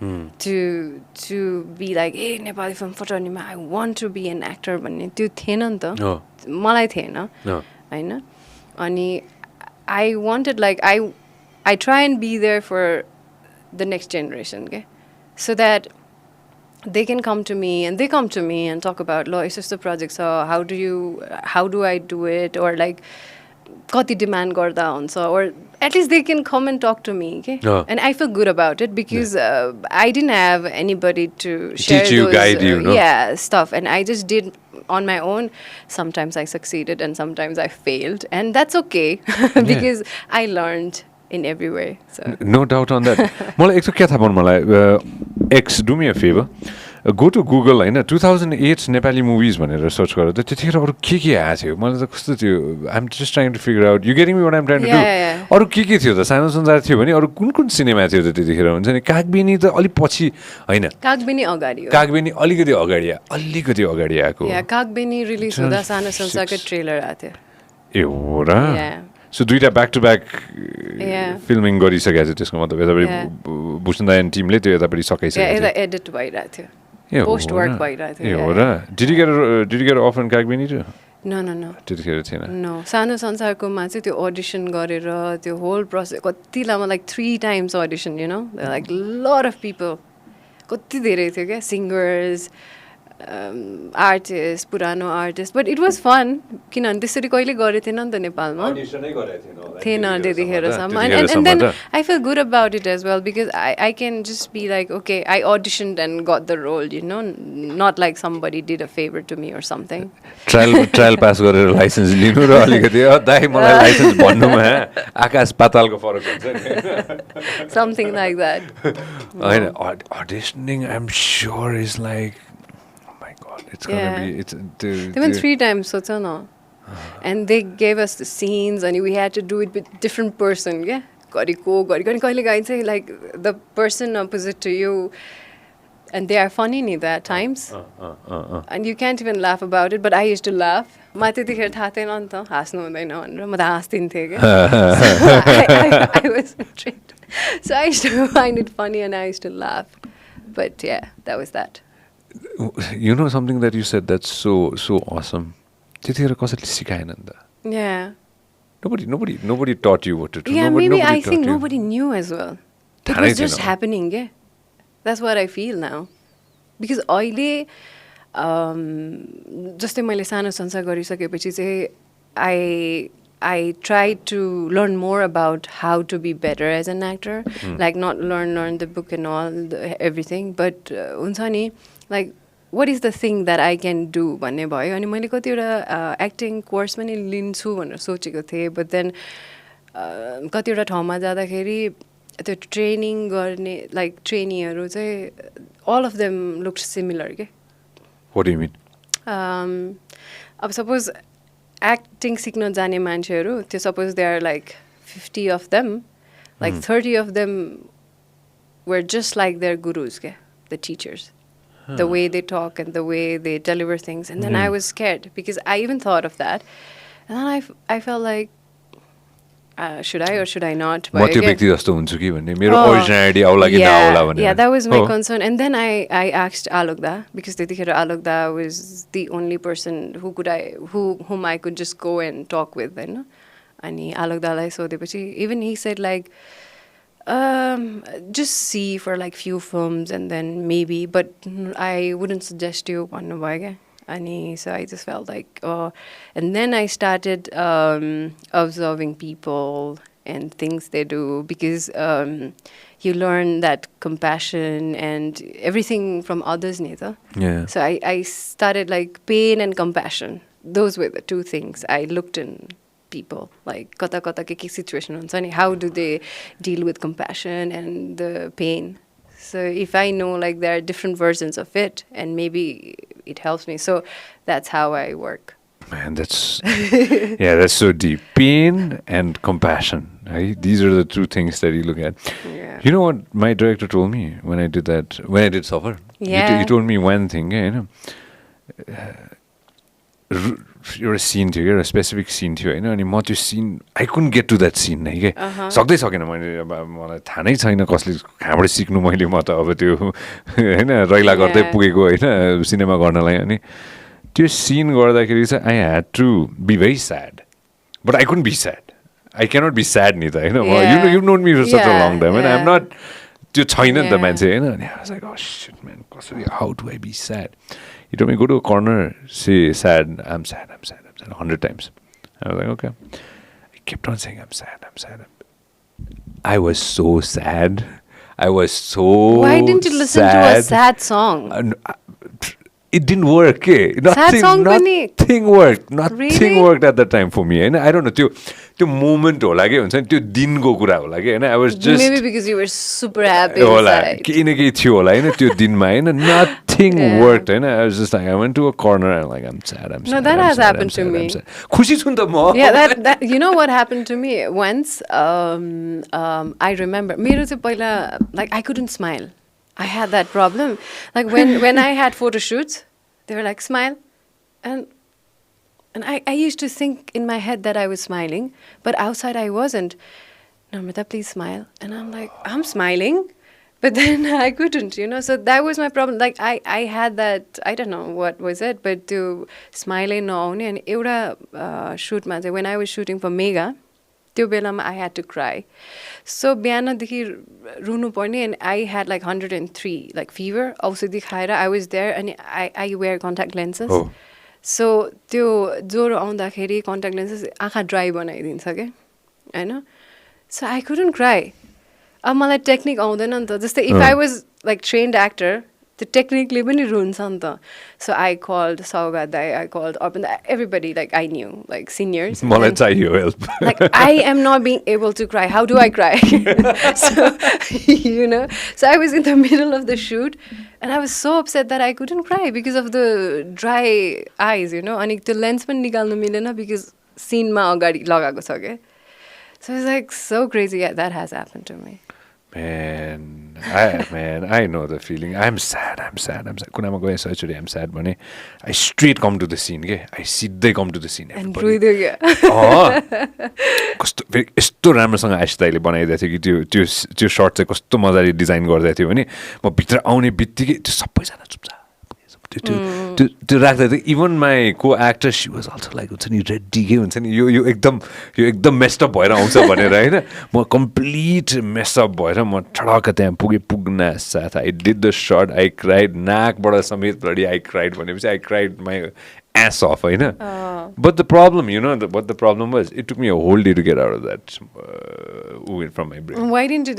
to be like hey Nepali film fraternity I want to be an actor भन्ने त्यो थिएन नि त मलाई थिएन हैन अनि I wanted like I try and be there for the next generation okay so that they can come to me and they come to me and talk about lo it's just the project so how do I do it or like कति demand गर्दा हुन्छ or at least they can come and talk to me okay and I feel good about it because I didn't have anybody to share teach you those, guide you no? stuff and I just did on my own. Sometimes I succeeded and sometimes I failed and that's okay because I learned in every way so no doubt on that मलाई एक के थाहा पाउनु मलाई X do me a favor go to Google हैन 2008 नेपाली movies भनेर search गरेर त्यतिखेर अरु के आएको थियो मलाई त कस्तो थियो I'm just trying to figure out you getting me what I'm trying to do अरु के थियो त सानो संसार थियो भने अरु कुन सिनेमा थियो त त्यतिखेर हुन्छ नि कागबेनी त अलि पछि हैन कागबेनी अगाडि हो कागबेनी अलिकति अगाडि आएको कागबेनी रिलिज हुँदा सानो संसारको ट्रेलर आएको थियो ए हो र सो दुईटा ब्याक टु ब्याक फिल्मिङ गरिसकेको छ त्यसको मतलब यतापट्टि भूषण टिमले त्यो यतापट्टि सकाइसकेको थियो एडिट भइरहेको थियो पोस्ट वर्क भइरहेको थियो ए हो र Did you get off on Kagbini too? No. त्यतिखेर थिएन No. Sano Sansarकोमा चाहिँ त्यो audition गरेर त्यो whole process कति लामो like 3 times audition, you know? There are like lot of people. कति धेरै थियो क्या singers, artists, पुरानो artists. But it was fun. किनभने त्यसरी कहिले गरेको थिएन नि त नेपालमा. थिएन त्यतिखेरसम्म. And then I feel good about it as well because I can just be like, okay, I auditioned and got the role, you know? Not like somebody did a favor to me or something. Trial pass गरेर licence लिनु र अलिकति दाइ मलाई licence भन्नुमा आकाश पातालको फरक हुन्छ नि Something like that. होइन auditioning I'm sure is like oh my god it's gonna be it's They went 3 times, so it's no. And they gave us the scenes and we had to do it with different person, yeah? Like the person opposite to you, and they are funny at times. And you can't even laugh about it, but I used to laugh. I was tricked. So I used to find it funny and I used to laugh. But yeah, that was that. You know something that you said that's so awesome. Yeah. Nobody taught you what to do. Yeah, nobody I think taught you. nobody knew as well. It was just happening, yeah. That's what I feel now. Because अहिले जस्तै मैले सानो संसार गरिसकेपछि चाहिँ I tried to learn more about how to be better as an actor. Like not learn the book and all, everything. But हुन्छ नि, like what is the thing that I can do भन्ने भयो. अनि मैले कतिवटा acting course पनि लिन्छु भनेर सोचेको थिएँ. But then कतिवटा ठाउँमा जाँदाखेरि त्यो ट्रेनिङ गर्ने लाइक ट्रेनीहरू चाहिँ all of them looked similar. Okay? What do you mean? अब suppose acting सिक्न जाने मान्छेहरू त्यो suppose there are like 50 of them, like 30 of them were just like their gurus, okay? The teachers. The way they talk and the way they deliver things. And then I was scared because I even thought of that. And then I felt like, should I or should I not? म त्यो व्यक्ति जस्तो हुन्छु कि भन्ने मेरो originality आउला कि नआउला भन्ने. Yeah, that was my concern. And then I asked Alokda because त्यतिखेर Alokda was the only person whom I could just go and talk with, होइन? अनि Alokdaलाई सोधेपछि even he said like just see for like few films and then maybe, but I wouldn't suggest you भन्नुभयो क्या. And so I just felt like, and then I started observing people and things they do because you learn that compassion and everything from others, Nita. Yeah. So I started like pain and compassion. Those were the two things I looked in people, like kata ke situation huncha ni, how do they deal with compassion and the pain. So if I know like there are different versions of it and maybe it helps me. So that's how I work. Man, that's that's so deep. Pain and compassion. Right? These are the two things that you look at. Yeah. You know what my director told me when I did that, when I did Suffer? Yeah. He told me one thing, you know. You're a scene थियो क्या, a specific scene थियो होइन. अनि म त्यो scene I couldn't get to that scene नै के सक्दै सकेन मैले. अब मलाई थाहा नै छैन कसले कहाँबाट सिक्नु मैले. म त अब त्यो होइन रैला गर्दै पुगेको होइन सिनेमा गर्नलाई. अनि त्यो scene गर्दाखेरि चाहिँ I had to be very sad, but I couldn't be sad. I cannot be sad नि त होइन. You've known me for such a long time and I'm not त्यो छैन नि त मान्छे होइन. अनि I was like, oh shit man, कसरी, how do I be sad? He told me, go to a corner, say sad, I'm sad, 100 times. I was like, okay. I kept on saying, I'm sad. I was so sad. I was so Why didn't you listen to a sad song? It didn't work. Nothing worked. Nothing worked at that time for me. And I don't know, त्यो moment होला के हुन्छ नि, त्यो दिनको कुरा होला के होइन. I was just maybe because you were super happy होला inside. केही न केही थियो होला होइन त्यो दिनमा होइन. Nothing worked होइन. I was just like, I went to a corner and like, I'm sad. No, that has happened to me. खुसी छु नि त म. Yeah, that you know what happened to me once? I remember मेरो चाहिँ पहिला like I couldn't smile. I had that problem. Like when I had photo shoots, they were like, smile. And I used to think in my head that I was smiling, but outside I wasn't. Namrata, please smile. And I'm like, I'm smiling. But then I couldn't, so that was my problem. Like I had that, I don't know what was it, but to smile नआउने अनि एउटा shootमा चाहिँ when I was shooting for Mega, त्यो बेलामा I had to cry. So बिहानदेखि रुनु पर्ने and I had like 103 like fever, औषधि खाएर I was there and I wear contact lenses. Oh. So त्यो ज्वरो आउँदाखेरि contact lenses आँखा ड्राई बनाइदिन्छ के हैन. So I couldn't cry. अब मलाई टेक्निक आउँदैन नि त जस्तै if I was like trained actor the technically पनि रुन्छ नि त. So I called Sauga Dai, I called Arpan, everybody like I knew, like seniors. मलाई चाहियो help. Like I am not being able to cry. How do I cry? So so I was in the middle of the shoot and I was so upset that I couldn't cry because of the dry eyes, अनि त्यो lens पनि निकाल्नु मिलेन because scene मा अगाडि लगाएको छ के. So it's like so crazy. Yeah, that has happened to me. Man, I know the feeling. I'm sad. Kunama going surgery, I'm sad. But I straight come to the scene. I सिधै come to the scene. And रुइदियो क्या. कस्तो फेरि यस्तो राम्रोसँग आशिष दाइले बनाइदिएको थियो कि त्यो सर्ट चाहिँ कस्तो मजाले डिजाइन गरिदिएको थियो भने म भित्र आउने बित्तिकै त्यो सबैजना चुपचाप त्यो राख्दा थियो. इभन माई को actor she was also like हुन्छ नि रेडी के हुन्छ नि यो एकदम मेस्टअप भएर आउँछ भनेर होइन. म कम्प्लिट मेसअप भएर म ठडक्क त्यहाँ पुग्न साथ I did the shirt. I cried नाकबाट समेत ब्लडी आई क्राइड भनेपछि I cried my ass off, होइन. But the problem, what the problem was, it took me a whole day to get out of that from my brain. Why didn't you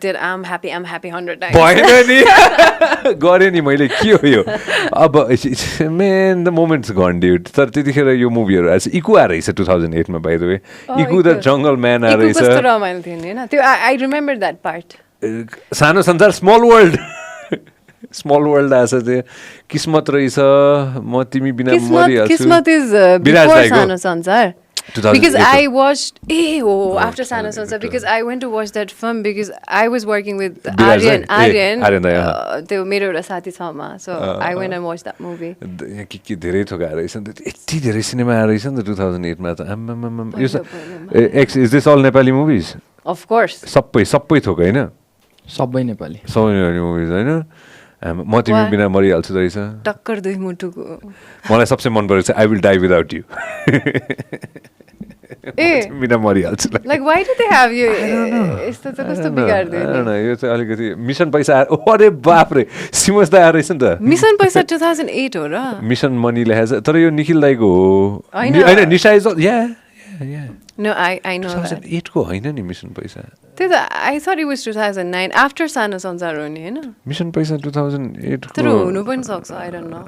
did I'm happy 100 times? भएन नि गरेँ नि मैले के हो यो अब man the moment's gone dude. तर त्यतिखेर यो मुभीहरू आएछ. इकु आएर रहेछ 2008 मा by the way. इकु द जङ्गल म्यान आएर रहेछ. कस्तो रमाइलो थियो नि हैन त्यो. I remember that part. सानो संसार स्मल वर्ल्ड स्मल वर्ल्ड आएछ त्यो. किस्मत रहेछ म तिमी बिना मरिहाल्छु. किस्मत is before Sano Sansar. Because I watched after Sano Sansar because I went to watch that film because I was working with Aryan त्यो मेरो एउटा साथी छ मा. So I went and watched that movie. के धेरै थोक आएर रहेछ नि त. यति धेरै सिनेमा आएर रहेछ नि त 2008 मा त. Is this all Nepali movies? Of course. सबै थोक होइन. सबै नेपाली मुभिज होइन. म तिमी बिना मरिहाल्छु रहेछ. टक्कर दुई मुटुको. मलाई सबसे मन परेको चाहिँ आई विल डाई विदाउट यु. बिना मरिहाल्छु. Like why do they have you? यस्तो त कस्तो बिगार्दियो नि. यो चाहिँ अलिकति मिसन पैसा अरे बाप रे सिमोस दाइ आएर रहेछ नि त. मिसन पैसा 2008 हो र. मिसन मनी लेखेको छ तर यो निखिल दाइको हो होइन. निशा is yeah. No, I know 2008 को होइन नि मिसन पैसा. त्यही त I thought it was 2009 after Sano Sansar हो नि हैन. मिसन पैसा 2008 को. तर हुनु पनि सक्छ I don't know.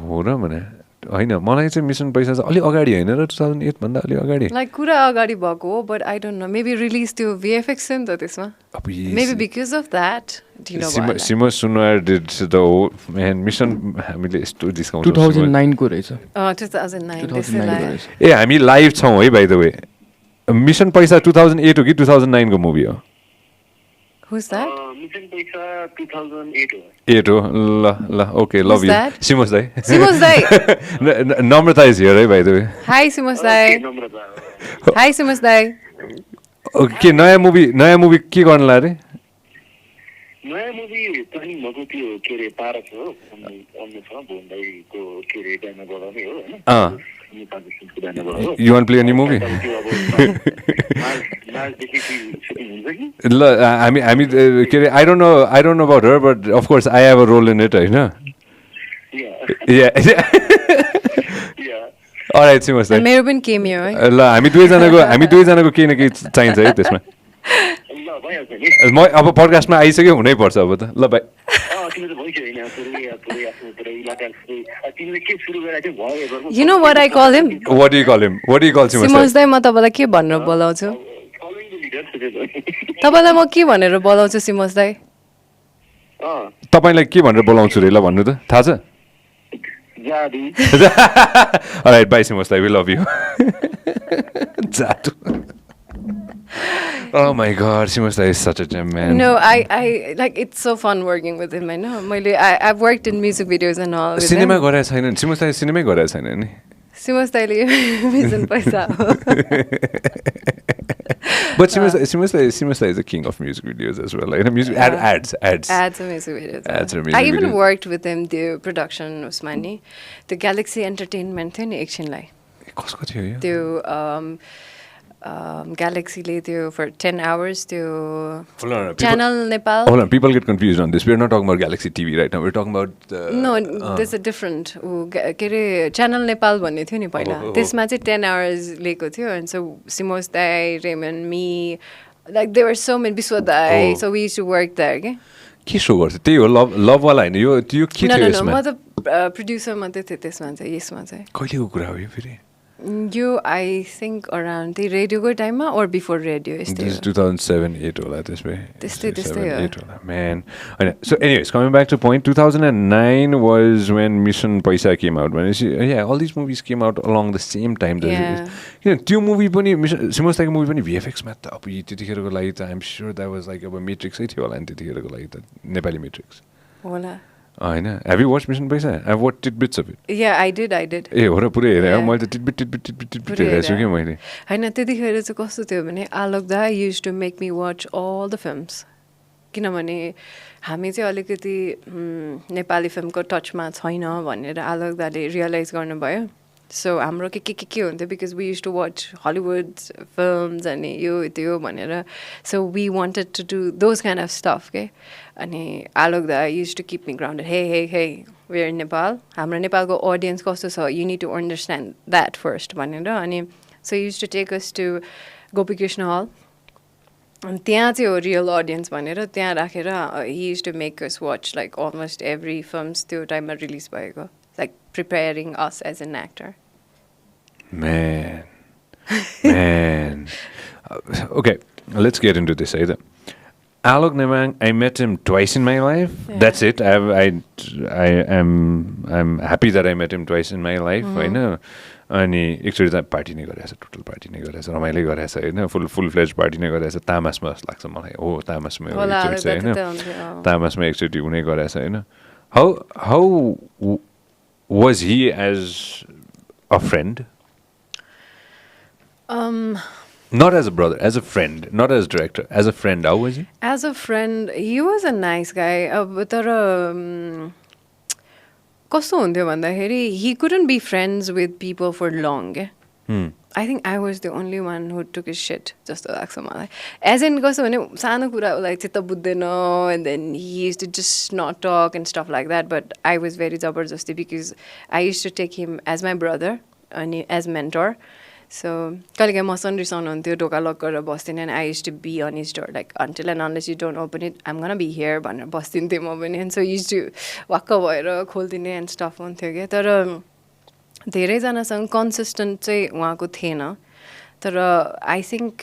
हो र भने होइन मलाई चाहिँ मिसन पैसा चाहिँ अलि अगाडि होइन र 2008 भन्दा अलि अगाडि. लाइक कुरा अगाडि भएको हो but I don't know maybe release त्यो VFX थियो नि त त्यसमा. Maybe because of that. Do you know why? Simo Sunar did the man mission हामीले यस्तो डिस्काउन्ट 2009 को रहेछ. 2009 त्यसैलाई. ए हामी लाइभ छौँ है by the way. मिसन पैसा 2008 हो कि 2009 को मुभी हो. Who's that? मिसन पैसा 2008 हो. 8 हो. ल okay love you. Simos dai. Simos dai. Namrata is here by the way. Hi Simos dai. Hi Simos dai. Okay नयाँ मुभी के गर्न लाग्यो? नयाँ मुभी पनि मको त्यो के रे पारक हो अन्य छ भोन्दाइको के रे गाना गराउने हो हैन. You want to play any movie? हामी के रे I don't know about her but of course I have a role in it Hahn. Yeah. Alright Simos dai. मेरो पनि cameo है. ल हामी दुईजनाको केही न केही चाहिन्छ है त्यसमा. म अब पडकास्टमा आइसक्यो हुनै पर्छ अब त. ल by. You know what I call him? What do you call him? Simos dai म तपाईलाई के भनेर बोलाउँछु? तपाईलाई म के भनेर बोलाउँछु Simos dai? तपाईलाई के भनेर बोलाउँछु रे ल भन्नु त थाहा छ? Alright bye Simos dai we love you. Jadu. Oh my god, Simos dai is such a gem man. No, I like it's so fun working with him. I know. I've worked in music videos and all. Cinema गरेको छैन. Simos dai सिनेमै गरेको छैन नि. Simos dai ले mission पैसा हो. But Simasa is the king of music videos as well. Like, music ads. Ads and music videos. Ads and music I even videos. worked with them, the production उसमा नि त्यो Galaxy Entertainment थियो नि एकछिनलाई कसको थियो यो? त्यो Galaxy-ले त्यो for 10 hours त्यो Hold on, Channel Nepal. Hold on, people get confused on this. We're not talking about Galaxy TV right now. We're talking about No, there's a different के अरे Channel Nepal भन्ने थियो नि पहिला त्यसमा चाहिँ 10 hours लिएको थियो and so Simos Dai, Raymond, me, like there were so many Biswa Dai, so we used to work there के सो गर्छ त्यही हो लभ वाला हैन यो के थियो No, यसमा म त producer मात्रै थिएँ त्यसमा चाहिँ यसमा चाहिँ कहिलेको कुरा हो यो फेरि यो I think around the radio टाइममा or before radio This यस्तै is हो 2007-8 होला त्यसमै त्यस्तै हो 7-8 होला man Hahn so anyways coming back to point 2009 was when Mission Paisa came out when yeah all these movies came out along the same time Yeah. you know त्यो movie पनि सिमोस्ताको movie पनि VFX मा त अब त्यतिखेरको लागि त I'm sure that was like अब Matrix थियो होला नि त्यतिखेरको लागि त नेपाली Matrix होला हैन have you watched Mission Paisa I've watched tidbits of it Yeah, I did ए हो र पुरै हेरे Yeah. मैले त tidbit हेरेछु के मैले हैन त्यतिखेर चाहिँ कस्तो थियो भने आलोक दा used to make me watch all the films किनभने हामी चाहिँ अलिकति नेपाली फिल्मको टचमा छैन भनेर आलोक दाले रियलाइज गर्नुभयो सो हाम्रो के हुन्थ्यो because we use to watch Hollywood films अनि यो त्यो भनेर so we wanted to do those kind of stuff के अनि आलोक दा use to keep me grounded hey we are in Nepal हाम्रो नेपालको अडियन्स कस्तो छ you need to understand that first भनेर अनि so use to take us to Gopikrishna hall अनि त्यहाँ चाहिँ हो रियल अडियन्स भनेर त्यहाँ राखेर he use to make us watch like almost every films त्यो टाइममा रिलिज भएको like preparing us as an actor. Man. Okay, let's get into this either. Alok Nemang, I met him twice in my life. Yeah. That's it. I'm happy that I met him twice in my life. I know. अनि एकचोटि त party नै गरिरहेछ total party नै गरिरहेछ रमाइलो गरिरहेछ होइन फुल फ्लेज पार्टी नै गरिरहेछ तामासमा जस्तो लाग्छ मलाई हो तामासमा एकचोटि चाहिँ होइन तामासमा एकचोटि हुने गरिरहेछ होइन how was he as a friend? Not as a brother, as a friend, not as director, as a friend. How was he? As a friend, he was a nice guy. तर कस्तो हुन्थ्यो भन्दाखेरि he couldn't be friends with people for long. I think I was the only one who took his shit जस्तो लाग्छ मलाई as in कस्तो भने सानो कुरा उसलाई चित्त बुझ्दैन and then he used to just not talk and stuff like that but I was very जबरजस्ती because I used to take him as my brother अनि as mentor so कहिलेकाहीँ मसँग रिसाउनु हुन्थ्यो ढोका लक गरेर बस्दिनँ and I used to be on his door like until and unless you don't open it I'm gonna be here भनेर बस्दिन्थेँ म पनि and so he used to वाक्क भएर खोलिदिने and stuff हुन्थ्यो क्या तर धेरैजनासँग कन्सिस्टेन्ट चाहिँ उहाँको थिएन तर I think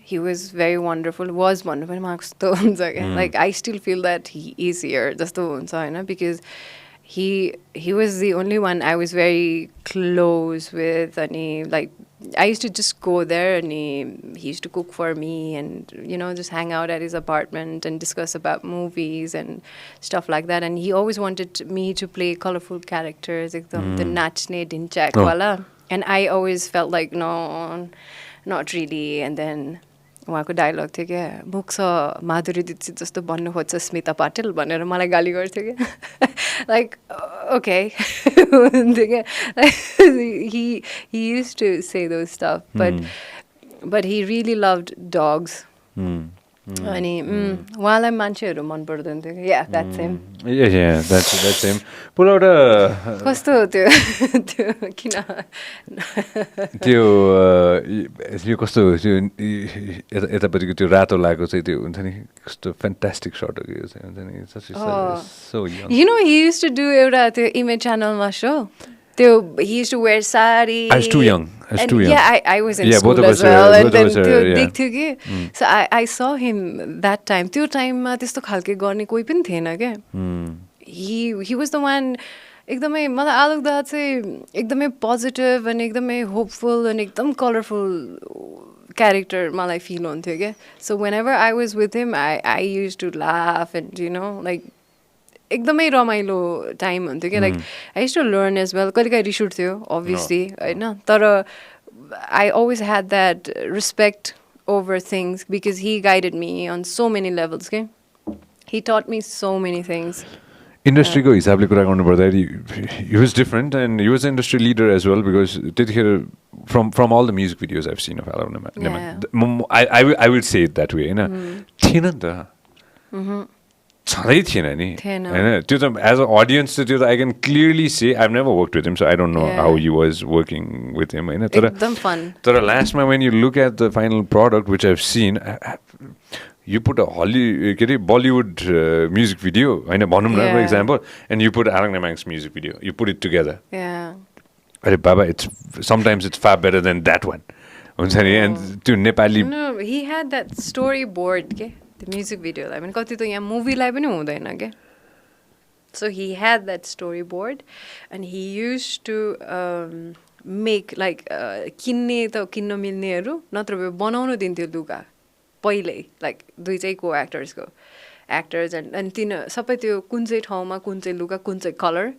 he was very wonderful was भन्नु पनि मलाई कस्तो हुन्छ क्या like I still feel that he is here जस्तो हुन्छ होइन because he was the only one I was very close with अनि like I used to just go there and he used to cook for me and you know just hang out at his apartment and discuss about movies and stuff like that and he always wanted me to play colorful characters ekdam the nachne dinchak wala and I always felt like no not really and then उहाँको dialogue थियो क्या मुख छ माधुरी दीक्षित जस्तो भन्नु खोज्छ स्मिता पाटिल भनेर मलाई गाली गर्थ्यो क्या लाइक ओके हुन्थ्यो क्या he used to say those stuff but he really loved dogs अनि उहाँलाई मान्छेहरू मन पर्दैन थियो या that's him Yeah, that's him. पुरा एउटा कस्तो त्यो त्यो किन त्यो कस्तो त्यो यतापट्टिको त्यो रातो लागेको चाहिँ त्यो हुन्छ नि कस्तो फ्यान्टास्टिक सर्ट हो कि यो चाहिँ हुन्छ नि so young You know, he used to do एउटा त्यो इमेज च्यानलमा सो त्यो he used to wear sari. I was too young. Yeah, I was in Yeah, both school of as us were- well. And both of then us were, त्यो yeah. देख्थ्यो कि so I saw him that time. त्यो टाइममा त्यस्तो खालके गर्ने कोही पनि थिएन क्या he was the one एकदमै मलाई आलोक दा चाहिँ एकदमै पोजिटिभ अनि एकदमै होपफुल अनि एकदम कलरफुल क्यारेक्टर मलाई फिल हुन्थ्यो क्या so whenever I was with him I use to laugh and you know like एकदमै रमाइलो टाइम हुन्थ्यो क्या like I use to learn as well कहिलेकाहीँ रिस उठ्थ्यो अभियसली होइन तर I always had that respect over things because he guided me on so many levels. Okay, he taught me so many things. Industry ko hisabले कुरा गर्नु पर्दा he was different and he was an industry leader as well because त्यतिखेर from all the music videos I've seen of Alabama, I would say it that way हैन थिएन नि त छँदै थिएन नि हैन त्यो त as an audience त्यो त I can clearly say I've never worked with him so I don't know how he was working with him हैन तर एकदम fun. तर lastमा when you look at the final product which I've seen you put a Bollywood music video, for example, and you put Arang Namang's music video. You put it together. Yeah. Baba, sometimes it's far better than that one. And to Nepali. No, he had that storyboard, okay? The music video. I mean, movie so he had that storyboard, and he used to make like kinne ta kinno milne haru natra banaunu dintyo luga. Like दुईटै co-actors go actors and तीन सबै त्यो कुन चाहिँ ठाउँमा कुन चाहिँ लुगा कुन चाहिँ color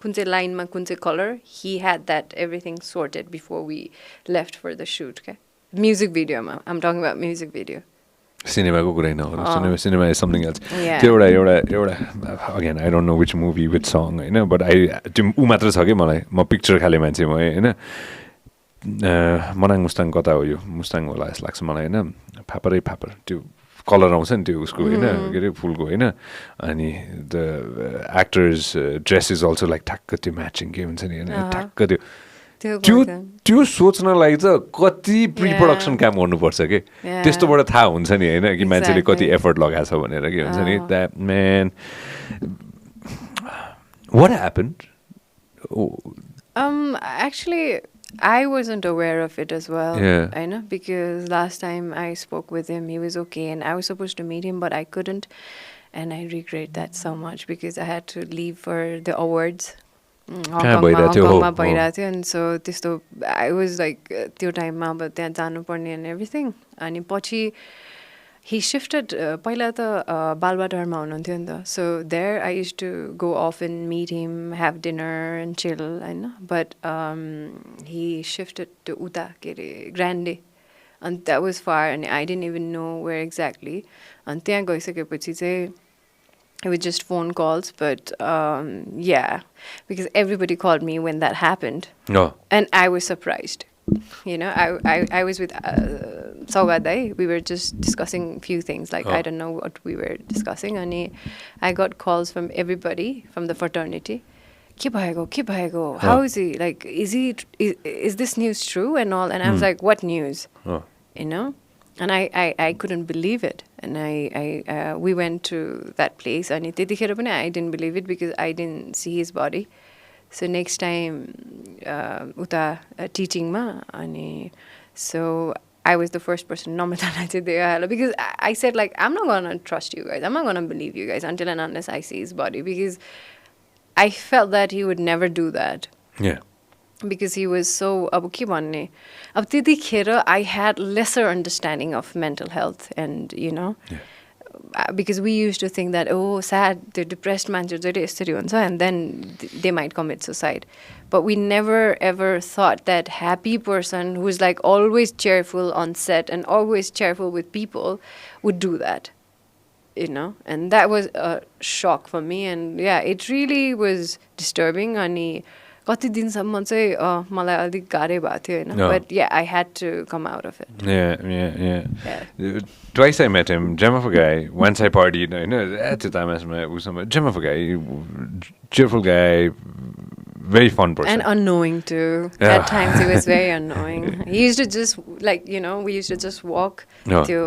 कुन चाहिँ लाइनमा कुन चाहिँ color he had that everything sorted before we left for the shoot. Okay, music video ma I'm talking about music video. Cinema ko kurai na cinema is something else. एउटा again I don't know which movie which song Hahn but I त्यो उ मात्र छ के मलाई म picture खाले मान्छे म हैन मनाङ मुस्ताङ कता हो यो मुस्ताङ होला जस्तो लाग्छ मलाई हैन फापर त्यो कलर आउँछ नि त्यो उसको हैन के अरे फुलको हैन अनि the actors dress is also like ठ्याक्क त्यो म्याचिङ के हुन्छ नि हैन ठ्याक्क त्यो सोच्नलाई त कति प्री प्रोडक्सन काम गर्नुपर्छ के त्यस्तोबाट थाहा हुन्छ नि हैन कि मान्छेले कति एफर्ट लगाएको छ भनेर के हुन्छ नि द्याट म्यान what happened actually I wasn't aware of it as well. Yeah. I know because last time I spoke with him, he was okay, and I was supposed to meet him, but I couldn't, and I regret that so much because I had to leave for the awards. Hong Kong, and so this I was like त्यो time मा अब त्यहाँ जानु पर्ने and everything. अनि पछि he shifted पहिला त बालबाटारमा हुनुहुन्थ्यो नि त so there I used to go often meet him have dinner and chill Hahn but he shifted to उता के अरे Grande and that was far and I didn't even know where exactly अनि त्यहाँ गइसकेपछि चाहिँ it was just phone calls but yeah because everybody called me when that happened and I was surprised. You know, I was with Saugadai. We were just discussing a few things. Like, I don't know what we were discussing. And I got calls from everybody from the fraternity. Ke bhayego? How is he? Like, is this news true and all? And I was like, what news? You know? And I couldn't believe it. And we went to that place. And I didn't believe it because I didn't see his body. So next time, uta teaching ma, ani so I was the first person there because I said like I'm not gonna trust you guys. I'm not gonna believe you guys until and unless I see his body because I felt that he would never do that. Yeah. Because he was so अब के भन्ने अब त्यतिखेर I had lesser understanding of mental health and you know. Yeah. Because we used to think that sad they're depressed and then they might commit suicide but we never ever thought that happy person who's like always cheerful on set and always cheerful with people would do that, you know, and that was a shock for me and yeah it really was disturbing अनि कति दिनसम्म चाहिँ मलाई अलिक गाह्रै भएको थियो हैन but yeah I had to come out of it. Yeah. Twice I met him, gem of a guy. Once I partied, at the time as my gem of a guy, cheerful guy, very fun person. And annoying too. At times he was very annoying. He used to just like, you know, we used to just walk to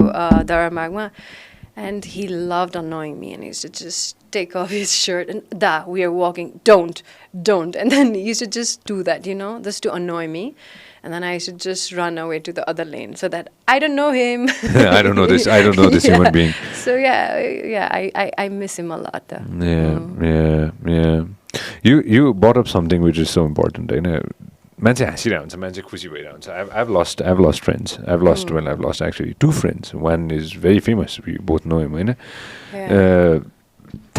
Dharamagma. And he loved annoying me and he used to just take off his shirt and we are walking, don't. And then he used to just do that, you know, just to annoy me. And then I used to just run away to the other lane so that I don't know him. I don't know this human being. So I miss him a lot though. Yeah. You brought up something which is so important, you know. मान्छे हाँसिरहेको हुन्छ मान्छे खुसी भइरहेको हुन्छ I've lost friends. I've lost actually 2 friends. One is very famous. We both know him, होइन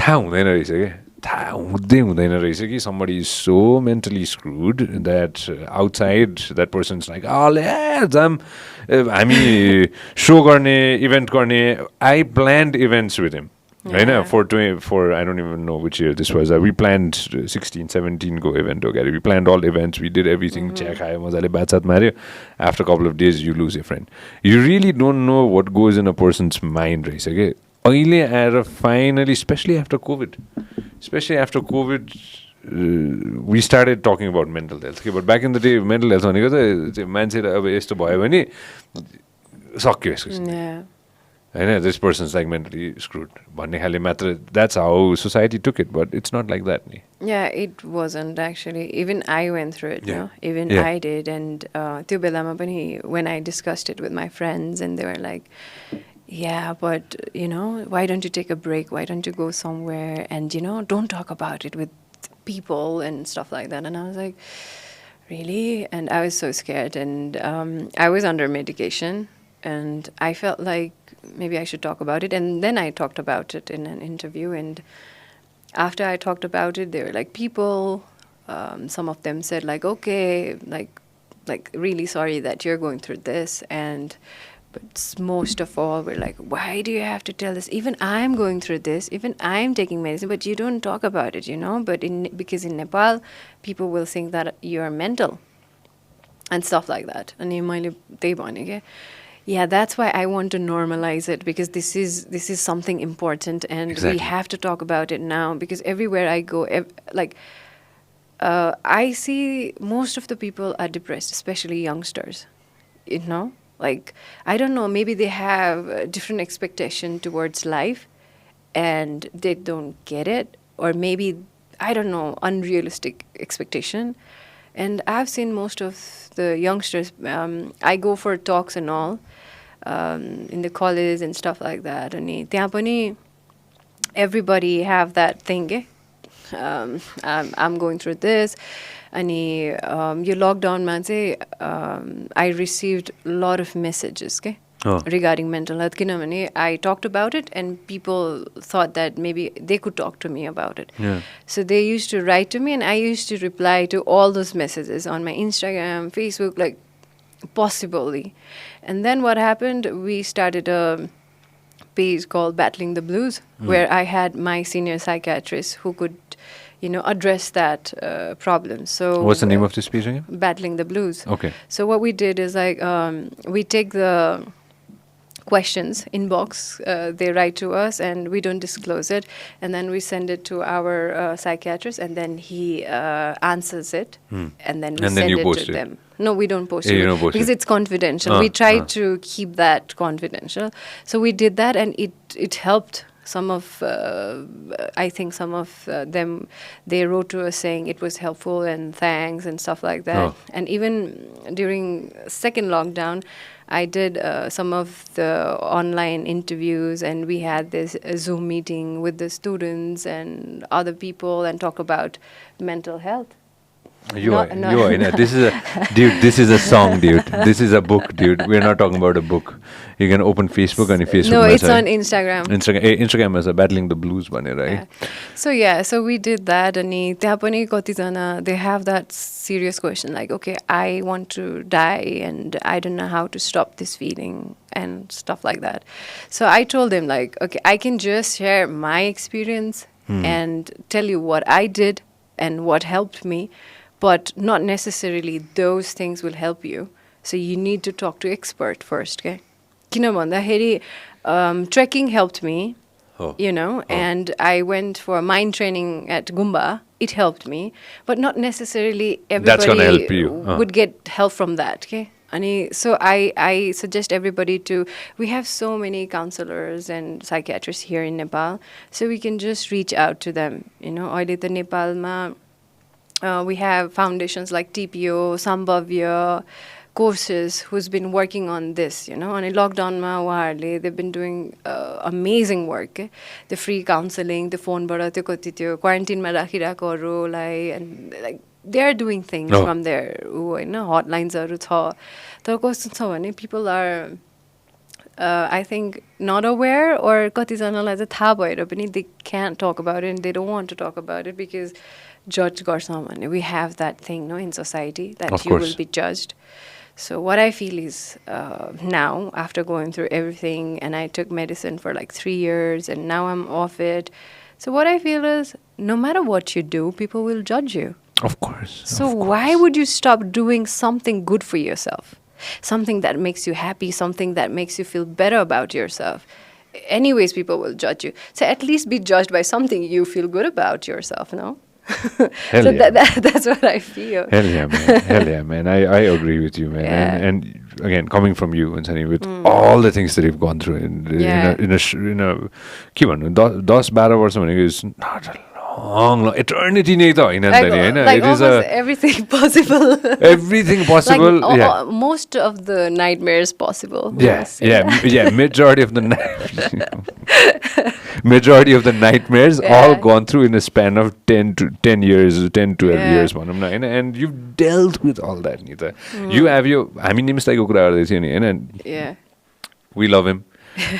थाहा हुँदैन रहेछ क्या थाहा हुँदै हुँदैन रहेछ कि somebody is so mentally screwed that outside that person's like हामी show गर्ने event गर्ने I planned events with him होइन for I don't even know which year this was we planned 16 17 को event हो गरे we planned all events we did everything chia खायो मजाले बातचात मार्यो after a couple of days you lose a friend you really don't know what goes in a person's mind रहेछ के अहिले आएर finally especially after COVID we started talking about mental health okay, but back in the day mental health भनेको त मान्छेले अब यस्तो भयो भने सक्यो यसको होइन this person's like mentally screwed भन्ने खाले मात्र that's how society took it but it's not like that ni Yeah, it wasn't actually. Even I went through it, no? Even I did. And त्यो बेलामा पनि when I discussed it with my friends and they were like, yeah, but, you know, why don't you take a break? Why don't you go somewhere? And, you know, don't talk about it with people and stuff like that. And I was like, really? And I was so scared. And I was under medication. And I felt like maybe I should talk about it. And then I talked about it in an interview. And after I talked about it, they were like, people, some of them said like, okay, like really sorry that you're going through this. But most of all were like, why do you have to tell this? Even I'm going through this. Even I'm taking medicine, but you don't talk about it, you know? But because in Nepal, people will think that you're mental and stuff like that. And yeah, that's why I want to normalize it because this is something important and we have to talk about it now because everywhere I go, I see most of the people are depressed, especially youngsters, you know? Like, I don't know, maybe they have a different expectation towards life and they don't get it or maybe, I don't know, unrealistic expectation. And I've seen most of the youngsters, I go for talks and all, in the college and stuff like that. And त्यहाँ पनि everybody have that thing, I'm going through this. अनि यो लकडाउनमा चाहिँ I received a lot of messages regarding mental health किनभने I talked about it and people thought that maybe they could talk to me about it. So they used to write to me and I used to reply to all those messages on my Instagram, Facebook, like possibly. And then what happened, we started a page called Battling the Blues where I had my senior psychiatrist who could, you know, address that problem. So what's the name of this page again? Battling the Blues. Okay. So what we did is like we take the questions inbox, they write to us and we don't disclose it, and then we send it to our psychiatrist and then he answers it and then we send it to them. No, we don't post it because it's confidential. We try to keep that confidential. So we did that and it helped. Some of, I think some of them, they wrote to us saying it was helpful and thanks and stuff like that. And even during second lockdown, I did some of the online interviews and we had this Zoom meeting with the students and other people and talk about mental health. This is this is a song, dude. This is a book, dude. We're not talking about a book. You can open Facebook and Facebook. No, it's on Instagram. Instagram is Battling the Blues, right? So we did that, and त्यहाँ पनि कतिजना they have that serious question like, okay, I want to die and I don't know how to stop this feeling and stuff like that. So I told them like, okay, I can just share my experience and tell you what I did and what helped me. But not necessarily those things will help you. So you need to talk to expert first, okay? किन भन्दाखेरि trekking helped me, you know, and I went for mind training at Gumba. It helped me, but not necessarily everybody That's gonna help you. Would get help from that, okay? So I suggest everybody to, we have so many counselors and psychiatrists here in Nepal, so we can just reach out to them, you know. अहिले त नेपालमा we have foundations like TPO, Sambhavya, courses who's been working on this, you know. And in lockdown they've been doing amazing work. The free counseling, the phone quarantine and like they're doing things from there. Hotlines are people are I think not aware or कतिजनालाई चाहिँ थाहा भएर पनि they can't talk about it and they don't want to talk about it because judge गर्छ भने we have that thing in society that Of you course. will be judged. So what I feel is now after going through everything and I took medicine for like 3 years and now I'm off it. So what I feel is no matter what you do, people will judge you. Of course. So why would you stop doing something good for yourself? Something that makes you happy, something that makes you feel better about yourself. Anyways, people will judge you. So at least be judged by something you feel good about yourself, no? Hell So yeah. that's what I feel. Hell yeah, man. Hell yeah, man. I agree with you, man. Yeah. And again, coming from you, and Sunny, with all the things that you've gone through Yeah. in a के भन्नु 10-12 वर्ष भनेको is not a long eternity नै त होइन नि त नि, होइन? Like It is almost everything possible. everything possible. Like Yeah. most of the nightmares possible. Yeah, Let's say yeah, that. yeah. Majority of the majority of the nightmares all Yeah. gone through in a span of 10 years, 12 Yeah. years भनौँ न होइन, and you've dealt with all that नि त. You have your हामी निमिषको कुरा गर्दै थियौँ नि होइन, Yeah. we love him.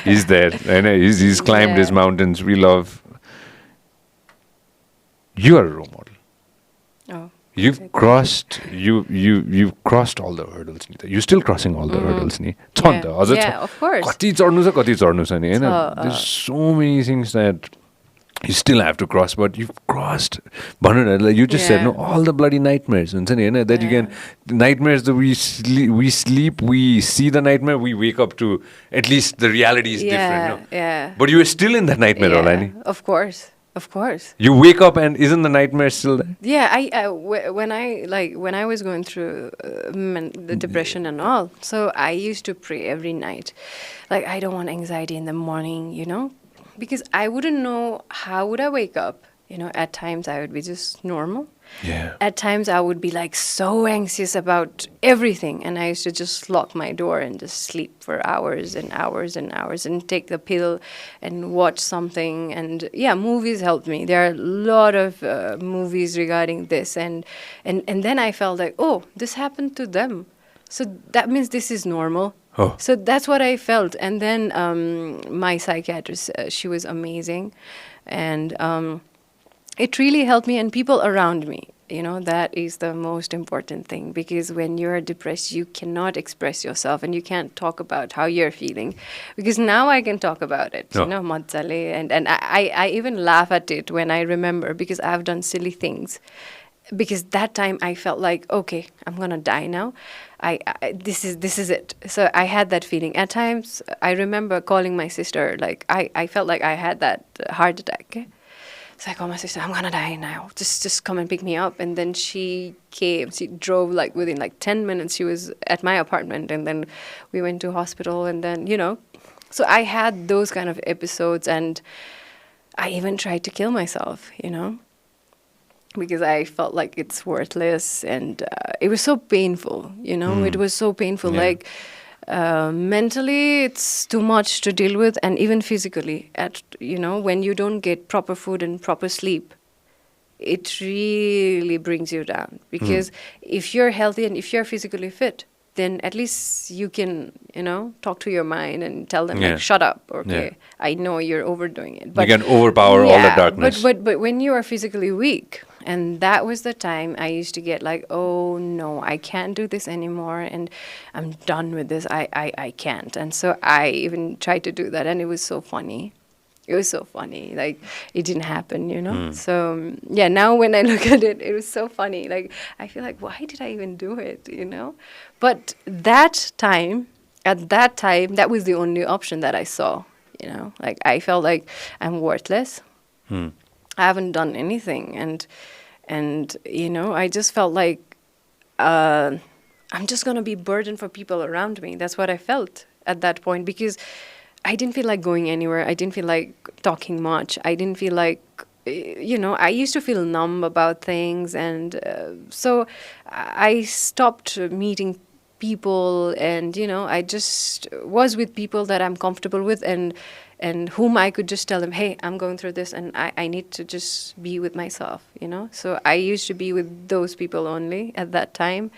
He's there. होइन, he's climbed his Yeah. mountains. We love. You are a role model. Oh. You've Okay. crossed you've crossed all the hurdles नि त. You're still crossing all the hurdles नि. छ नि त, अझ छ. Yeah, of course. कति चढ्नु छ कति चढ्नु छ नि होइन. छ, There's so many things that you still have to cross, but you've crossed. भनौँ न, like you just said, Yeah. no, all the bloody nightmares हुन्छ नि होइन, that you can, nightmares that we sleep, we see the nightmare, we wake up to at least the reality is different. No? Yeah. But you are still in that nightmare, Yeah, होला नि. of course. Of course. You wake up and isn't the nightmare still there? Yeah, when I was going through the depression and all, so I used to pray every night, like I don't want anxiety in the morning, because I wouldn't know how would I wake up. At times I would be just normal. Yeah. At times I would be like so anxious about everything, and I used to just lock my door and just sleep for hours and hours and hours and take the pill and watch something. And yeah, movies helped me. There are a lot of movies regarding this, and then I felt like, oh, this happened to them, so that means this is normal. Oh. So that's what I felt. And then my psychiatrist, she was amazing, and it really helped me and people around me. That is the most important thing, because when you're depressed, you cannot express yourself and you can't talk about how you're feeling. Because now I can talk about it, Oh. Mazzale, and I even laugh at it when I remember, because I've done silly things. Because that time I felt like, okay, I'm gonna die now. This is it. So I had that feeling. At times, I remember calling my sister, like I felt like I had that heart attack. Okay? So I called my sister, I'm gonna die now. Just come and pick me up. And then she came. She drove like within like 10 minutes. She was at my apartment, and then we went to hospital. And then so I had those kind of episodes, and I even tried to kill myself. Because I felt like it's worthless, and it was so painful. It was so painful. Yeah. Like. Mentally, it's too much to deal with, and even physically, when you don't get proper food and proper sleep, it really brings you down. Because if you're healthy and if you're physically fit, then at least you can, talk to your mind and tell them, Yeah. like, shut up, okay? Yeah. I know you're overdoing it. You can overpower all the darkness. But when you are physically weak, and that was the time I used to get like, oh no, I can't do this anymore, and I'm done with this. I can't. And so I even tried to do that, and it was so funny. It was so funny. Like, it didn't happen. So yeah, now when I look at it, it was so funny. Like, I feel like, why did I even do it? But at that time, that was the only option that I saw. Like, I felt like I'm worthless. I haven't done anything, and I just felt like I'm just gonna be burden for people around me. That's what I felt at that point, because I didn't feel like going anywhere. I didn't feel like talking much. I didn't feel like, I used to feel numb about things, and so I stopped meeting people, and I just was with people that I'm comfortable with, and whom I could just tell them, hey, I'm going through this, and I need to just be with myself, So I used to be with those people only at that time.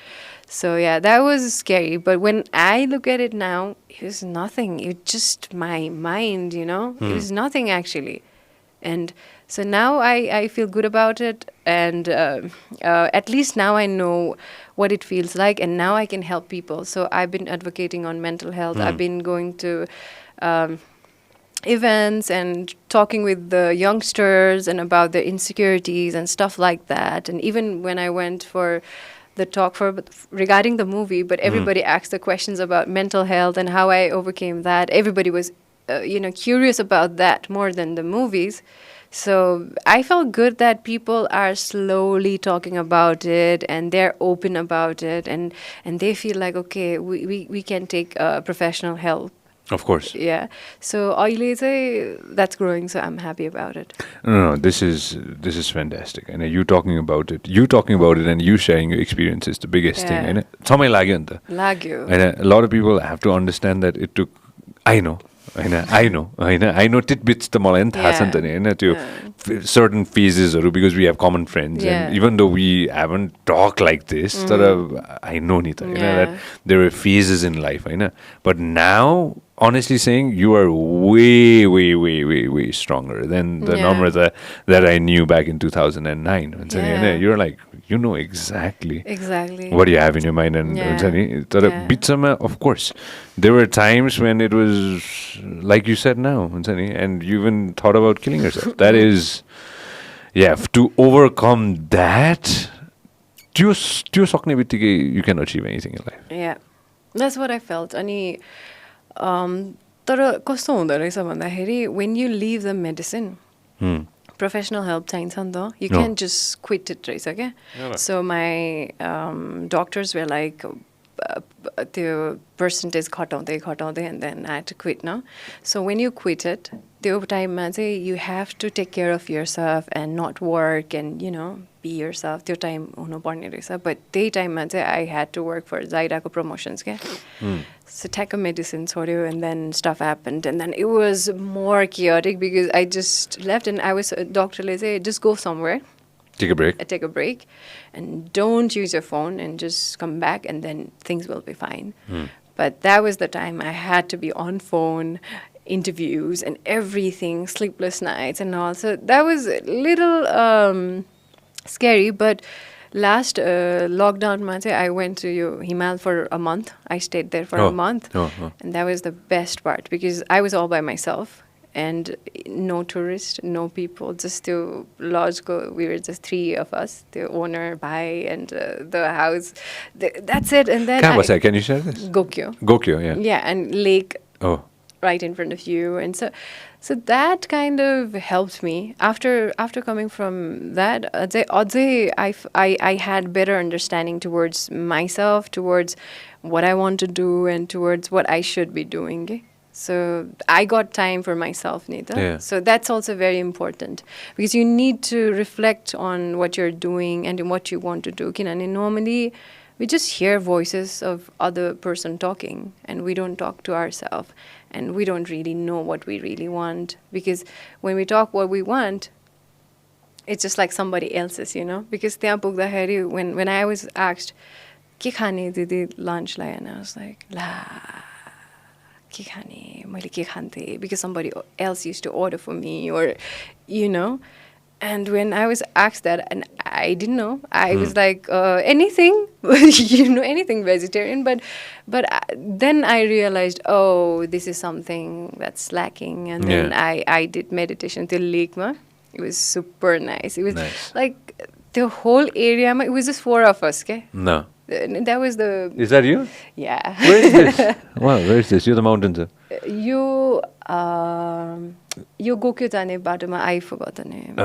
So yeah, that was scary. But when I look at it now, it was nothing. It was just my mind, It was nothing actually. And so now I feel good about it, and at least now I know what it feels like, and now I can help people. So I've been advocating on mental health. I've been going to events and talking with the youngsters and about their insecurities and stuff like that. And even when I went for the talk regarding the movie, but everybody asked the questions about mental health and how I overcame that. Everybody was curious about that more than the movies. So I felt good that people are slowly talking about it, and they're open about it, and they feel like, okay, we can take professional help. Of course. Yeah. So that's growing, so I'm happy about it. No, this is fantastic. And you talking about it, and you sharing your experience is the biggest thing. And समय लाग्यो नि त. लाग्यो. And a lot of people have to understand that it took. I know tidbits त मलाई पनि थाहा छ नि त नि हैन त्यो certain phases because we have common friends, and even though we haven't talked like this, I know ni ta, that there are phases in life, but now honestly saying, you are way, way, way, way, way stronger than the Namrata that I knew back in 2009. You're like, you know exactly what you have in your mind. And of course, there were times when it was like you said now, and you even thought about killing yourself. That is, to overcome that, you can achieve anything in life. Yeah, that's what I felt. तर कस्तो हुँदो रहेछ भन्दाखेरि when you leave the medicine, professional help चाहिन्छ नि त. You can't just quit it रहेछ क्या. So my doctors were like, त्यो percentage घटाउँदै and then I had to quit, no? So when you quit it, त्यो टाइममा चाहिँ you have to take care of yourself and not work and be yourself. त्यो time हुनुपर्ने रहेछ. But त्यही टाइममा चाहिँ I had to work for जाइराको promotions क्या. So take a medicine छोड्यो, and then stuff happened, and then it was more chaotic because I just left, and I was doctorले चाहिँ just go somewhere. Take a break, and don't use your phone, and just come back, and then things will be fine. But that was the time I had to be on phone, interviews and everything, sleepless nights and all. So that was a little scary. But last lockdown, I went to Himal for a month. I stayed there for a month, and that was the best part because I was all by myself. And no tourists, no people, just the lodge. We were just 3 of us, the owner, Bhai, and the house. That's it. And then can you share this? Gokyo, yeah. Yeah, and lake right in front of you. And so that kind of helped me. After coming from that, I had better understanding towards myself, towards what I want to do, and towards what I should be doing. So I got time for myself, Nita. Yeah. So that's also very important because you need to reflect on what you're doing and what you want to do. Normally, we just hear voices of other person talking, and we don't talk to ourselves, and we don't really know what we really want, because when we talk what we want, it's just like somebody else's, Because when I was asked, "Ke khane didi lunch la?" and I was like, "La." Because somebody else used to order for me, or and when I was asked that, and I didn't know, I was like anything anything vegetarian, but then I realized, oh, this is something that's lacking. And then I did meditation till lake ma. It was super nice. It was like the whole area, it was just 4 of us, okay? No. That was the... Is that you? Yeah. Where is this? Wow, where is this? You're the mountains. You Gokyo jane baटोमा, I forgot the name.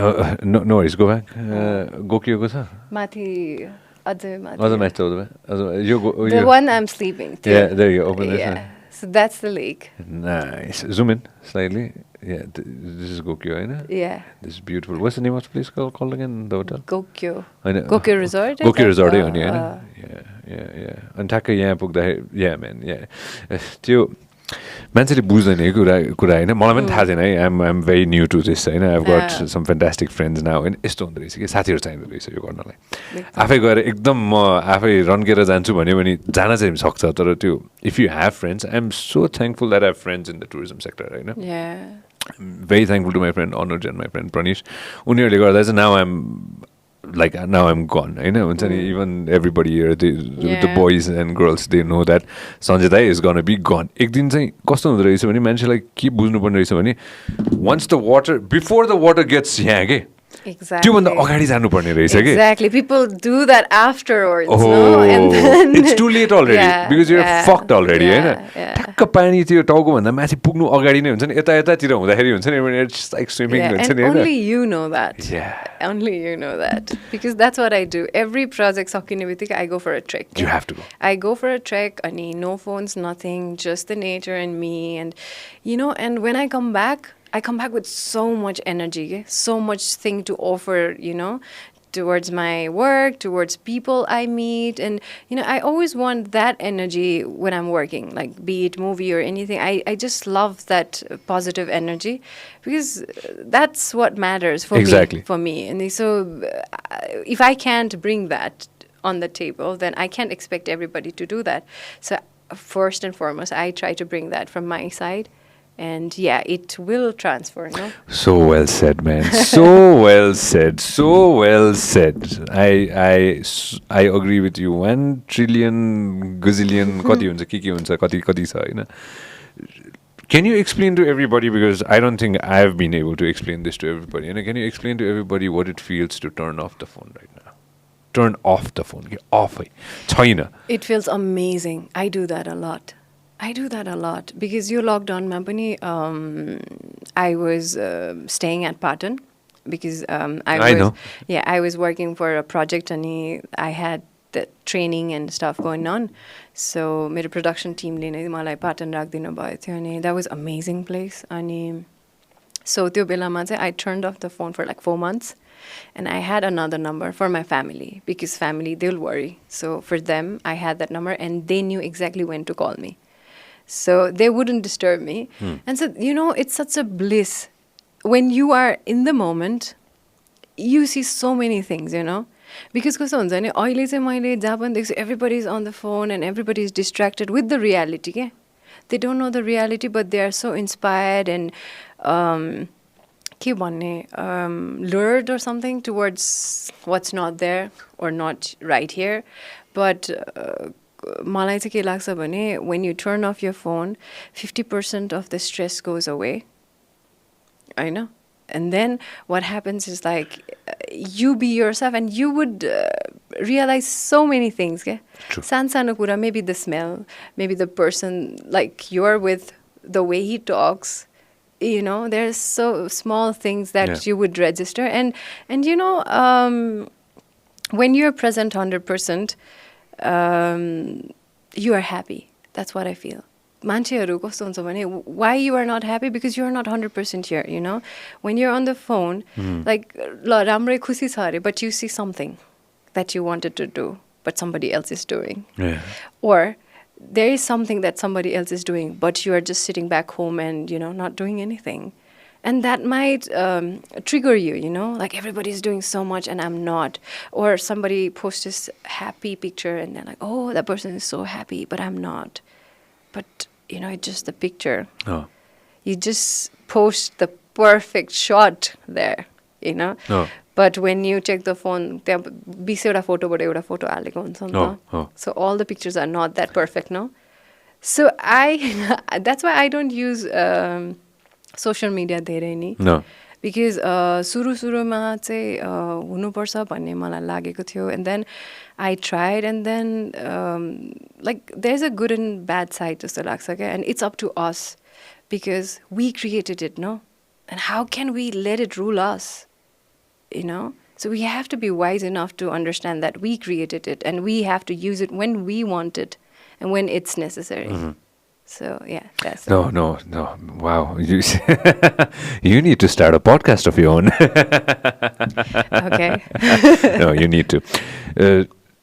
No worries, go back. Gokyo ko cha? Mathi, अझै माथि. The one I'm sleeping. Yeah, there you go. Open this. Yeah. So that's the lake. Nice. Zoom in slightly. Yeah, this is Gokyo, right? Yeah. This is beautiful. What's the name of the place called again? The hotel? Gokyo. I know. Gokyo Resort? Gokyo Resort, yeah. And ठ्याक्कै यहाँ पुग्दाखेरि yeah man, yeah. त्यो मान्छेले बुझ्दैन है कुरा होइन मलाई पनि थाहा छैन है I'm very new to this होइन I have got some fantastic friends now होइन यस्तो हुँदो रहेछ कि साथीहरू चाहिँदो रहेछ यो गर्नलाई आफै गएर एकदम म आफै रन्केर जान्छु भन्यो भने जान चाहिँ सक्छ तर त्यो if you have friends I am so thankful that I have friends in the tourism sector होइन very thankful to my friend Anuj and my friend Pranish उनीहरूले गर्दा चाहिँ now I'm like now I'm gone होइन हुन्छ नि even everybody here the boys and girls they know that Sanjay Dai is gonna be gone एक दिन चाहिँ कस्तो हुँदो रहेछ भने मान्छेलाई के बुझ्नुपर्ने रहेछ भने once the water before the water gets यहाँ के त्योभन्दा अगाडि जानुपर्ने रहेछ कि Exactly. People do that afterwards, no? And then it's too late already because you're fucked already होइन ठ्याक्क पानी त्यो टाउको भन्दा माथि पुग्नु अगाडि नै हुन्छ नि यतातिर हुँदाखेरि हुन्छ नि it's like swimming हुन्छ नि होइन only you know that. Only you know that because that's what I do. Every project सकिने बित्तिकै I go for a trek. You have to go. I go for a trek अनि no phones, nothing, just the nature and me and you know and when I come back with so much energy, so much thing to offer, you know, towards my work, towards people I meet. And, you know, I always want that energy when I'm working, like be it movie or anything. I just love that positive energy because that's what matters for me. And so if I can't bring that on the table, then I can't expect everybody to do that. So first and foremost, I try to bring that from my side. And yeah, it will transfer, no? So well said, man. So well said. So well said. I agree with you. 1 trillion gazillion कति हुन्छ के हुन्छ कति छ होइन Can you explain to everybody because I don't think I've been able to explain this to everybody. And can you explain to everybody what it feels to turn off the phone right now? Turn off the phone. Get off it. छैन. It feels amazing. I do that a lot because you locked on ma pani I was staying at Patan because I was working for a project and I had the training and stuff going on so my production team le nai malai Patan rakdinu bhayo thyo ani that was amazing place ani so tyo bela ma chai I turned off the phone for like 4 months and I had another number for my family because family they'll worry so for them I had that number and they knew exactly when to call me. So they wouldn't disturb me. And so, you know, it's such a bliss. When you are in the moment, you see so many things, you know. Because everybody's on the phone and everybody's distracted with the reality. Yeah? They don't know the reality, but they are so inspired and lured or something towards what's not there or not right here. But मलाई चाहिँ के लाग्छ भने when you turn off your phone 50% of the stress goes away होइन and then what happens is like you be yourself and you would realize so many things सानो कुरा maybe the smell maybe the person like you're with the way he talks you know there's so small things that you would register and you know when you're present 100% you are happy. That's what I feel. मान्छेहरू कस्तो हुन्छ भने why you are not happy because you are not 100% here, you know. When you're on the phone, like ल राम्रै खुसी छ अरे but you see something that you wanted to do but somebody else is doing. Or there is something that somebody else is doing but you are just sitting back home and, you know, not doing anything. And that might trigger you, you know, like everybody's doing so much and I'm not. Or somebody posts this happy picture and they're like, oh, that person is so happy, but I'm not. But, you know, it's just the picture. You just post the perfect shot there, you know. But when you check the phone, त्यहाँ 20 वटा फोटोबाट एउटा photo हालेको हुन्छ नि त. So all the pictures are not that perfect, no? So that's why I don't use social media धेरै नि because सुरुमा चाहिँ हुनुपर्छ भन्ने मलाई लागेको थियो and then I tried and then like there's a good and bad side जस्तो लाग्छ क्या and it's up to us because we created it, no? And how can we let it rule us, you know? So we have to be wise enough to understand that we created it and we have to use it when we want it and when it's necessary. So yeah, that's No. Wow. You need to start a podcast of your own. okay. No, you need to.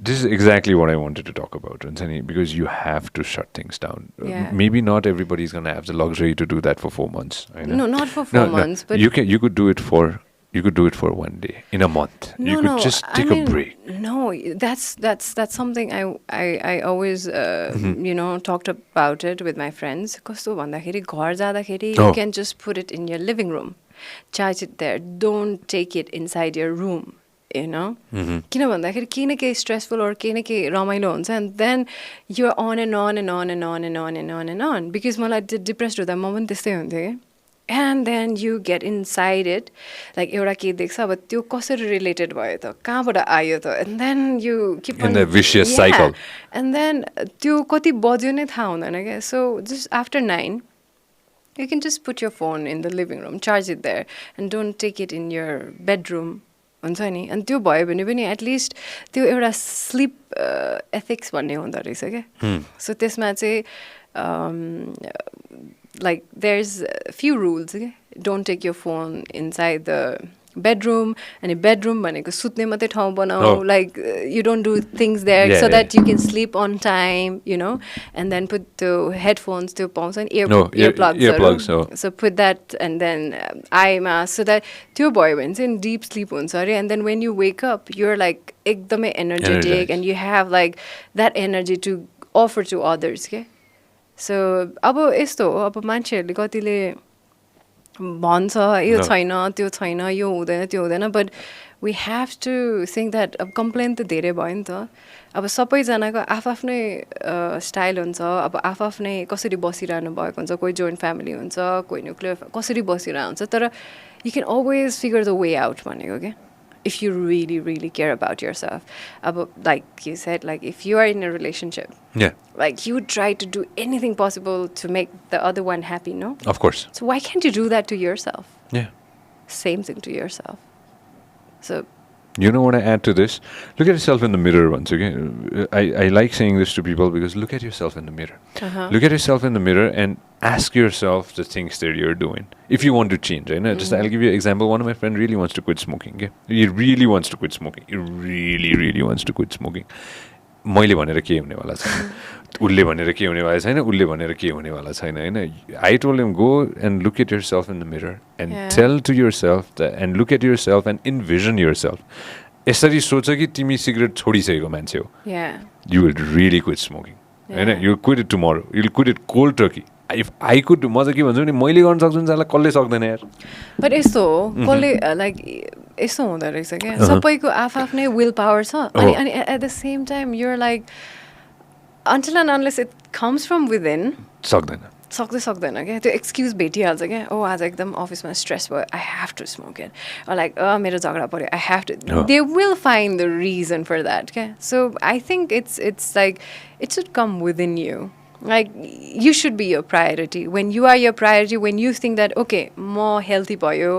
This is exactly what I wanted to talk about, Ransani, because you have to shut things down. Yeah. Maybe not everybody's going to have the luxury to do that for 4 months. I know. No, not for 4 months, but you could do it for 1 day in a month. You could just take a break. No, that's something I always you know talked about it with my friends. कस्तो भन्दाखेरि घर जाँदाखेरि you Oh. can just put it in your living room, charge it there. Don't take it inside your room. You know, किन भन्दाखेरि केही न केही stressful or केही न केही रमाइलो हुन्छ and then you're on and on and on and on and on and on and on because मलाई depressed हुँदा म पनि त्यस्तै हुन्थेँ क्या. And then you get inside it, like एउटा के देख्छ अब त्यो कसरी रिलेटेड भयो त कहाँबाट आयो त and then you keep In on a vicious cycle. and then त्यो कति बज्यो नै थाहा हुँदैन क्या. So just after 9 you can just put your phone in the living room, charge it there and don't take it in your bedroom हुन्छ नि. अनि त्यो भयो भने पनि एटलिस्ट त्यो एउटा स्लिप एथिक्स भन्ने हुँदो रहेछ क्या. सो त्यसमा चाहिँ like there's a few rules. Okay? Don't take your phone inside the bedroom. And a bedroom भनेको सुत्ने मात्रै ठाउँ बनाऊ. Like you don't do things there so that you can sleep on time, you know. And then put the headphones त्यो पाउँछ नि earplugs. So put that and then eye mask so that त्यो भयो भने चाहिँ deep sleep हुन्छ अरे. And then when you wake up you're like एकदमै energetic and you have like that energy to offer to others. Okay? So अब यस्तो हो अब मान्छेहरूले कतिले भन्छ यो छैन त्यो छैन यो हुँदैन त्यो हुँदैन but we have to think that अब कम्प्लेन त धेरै भयो नि त. अब सबैजनाको आफ्नै स्टाइल हुन्छ. अब आफ्नै कसरी बसिरहनु भएको हुन्छ. कोही जोइन्ट फ्यामिली हुन्छ कोही न्युक्लियर कसरी बसिरहेको हुन्छ. तर you can always figure the way out भनेको क्या. If you really, really care about yourself. Like you said, like if you are in a relationship, like you try to do anything possible to make the other one happy, no? Of course. So why can't you do that to yourself? Yeah. Same thing to yourself. So you know what I add to this? Look at yourself in the mirror once again. I like saying this to people because look at yourself in the mirror. Look at yourself in the mirror and ask yourself the things that you're doing. If you want to change, right? Just I'll give you an example. One of my friends really wants to quit smoking. Okay? He really wants to quit smoking. He really, really wants to quit smoking. मैले भनेर के हुनेवाला छैन. उसले भनेर के हुनेवाला छैन. उसले भनेर के हुनेवाला छैन हैन. I told him go and look at yourself in the mirror and tell to yourself that, and look at yourself and envision yourself. यसरी सोच कि तिमी सिगरेट छोडिसकेको मान्छे हो. You will really quit smoking. Hahn. You'll quit it tomorrow. You'll quit it cold turkey. If I could do, म चाहिँ के भन्छु नि मैले गर्न सक्छु नि साला कसले सक्दैन यार. But यस्तो हो कसले लाइक यस्तो हुँदो रहेछ क्या. सबैको आफ्नै विल पावर छ. अनि at the same time you're like until and unless it comes from within सक्दैन क्या. त्यो एक्सक्युज भेटिहाल्छ क्या. ओ आज एकदम अफिसमा स्ट्रेस भयो I have to smoke it. Like मेरो झगडा पऱ्यो I have to. They will find the reason for that क्या. So I think it's like it should come within you. Like you should be your priority. When you are your priority, when you think that okay, more healthy bhayo,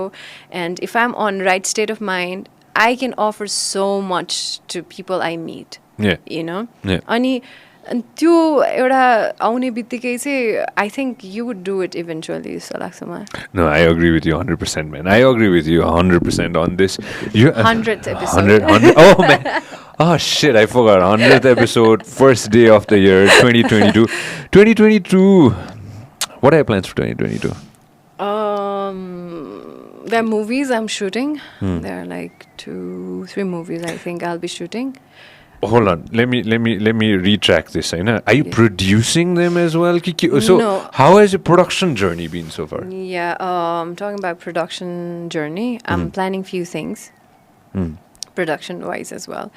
and if I'm on right state of mind, I can offer so much to people I meet. You know. Ani त्यो एउटा आउने बित्तिकै चाहिँ I think you would do it eventually. जस्तो लाग्छ मलाई. No, I agree with you 100%, man. I agree with you 100% on this. 100th episode. 100. Oh man. Oh shit, I forgot. 100th episode, first day of the year, 2022. 2022. What are your plans for 2022? There are movies I'm shooting. There are like 2-3 movies I think I'll be shooting. Hold on. Let me retrack this. Are you producing them as well? So no. How has your production journey been so far? Yeah, talking about production journey, I'm planning few things. Production-wise as well.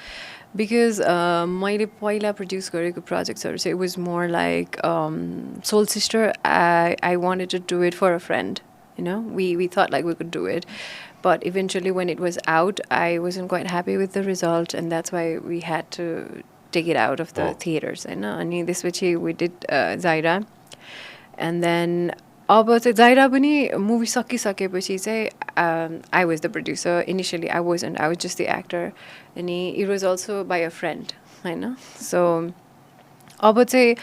Because मैले पहिला produce गरेको projectsहरू चाहिँ it was more like Soul Sister. I wanted to do it for a friend. You know, we thought like we could do it. But eventually when it was out, I wasn't quite happy with the result, and that's why we had to take it out of the theaters. And this which we did Zaira. And then अब चाहिँ Zaira पनि movie सकिसकेपछि चाहिँ I was the producer. Initially I wasn't. I was just the actor. And it was also by a friend. So अब चाहिँ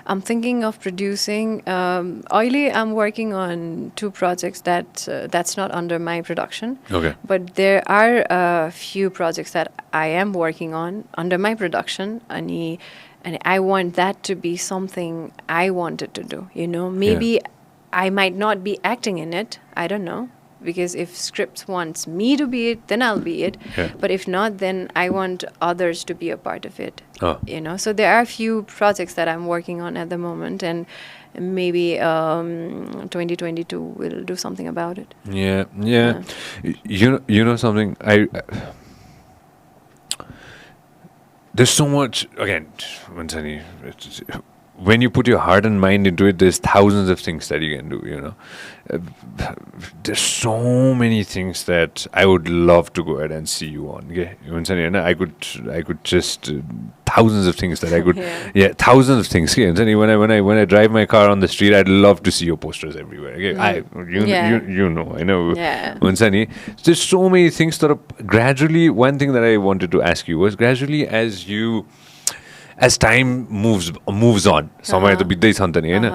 I'm thinking of producing. I'm working on 2 projects that's not under my production. Okay. But there are a few projects that I am working on under my production, and I want that to be something I wanted to do. You know, maybe I might not be acting in it. I don't know. Because if scripts wants me to be it, then I'll be it. Yeah. But if not, then I want others to be a part of it. Oh. You know, so there are a few projects that I'm working on at the moment, and maybe 2022 we'll do something about it. Yeah. You know something. There's so much. Again, when you put your heart and mind into it, there's thousands of things that you can do, you know. There's so many things that I would love to go ahead and see you on. Okay? I could just thousands of things that I could thousands of things. Okay? When I drive my car on the street, I'd love to see your posters everywhere. Okay? You know, I know. Yeah. There's so many things that are gradually. One thing that I wanted to ask you was gradually as time moves on, समय त बित्दै छ नि त नि हैन.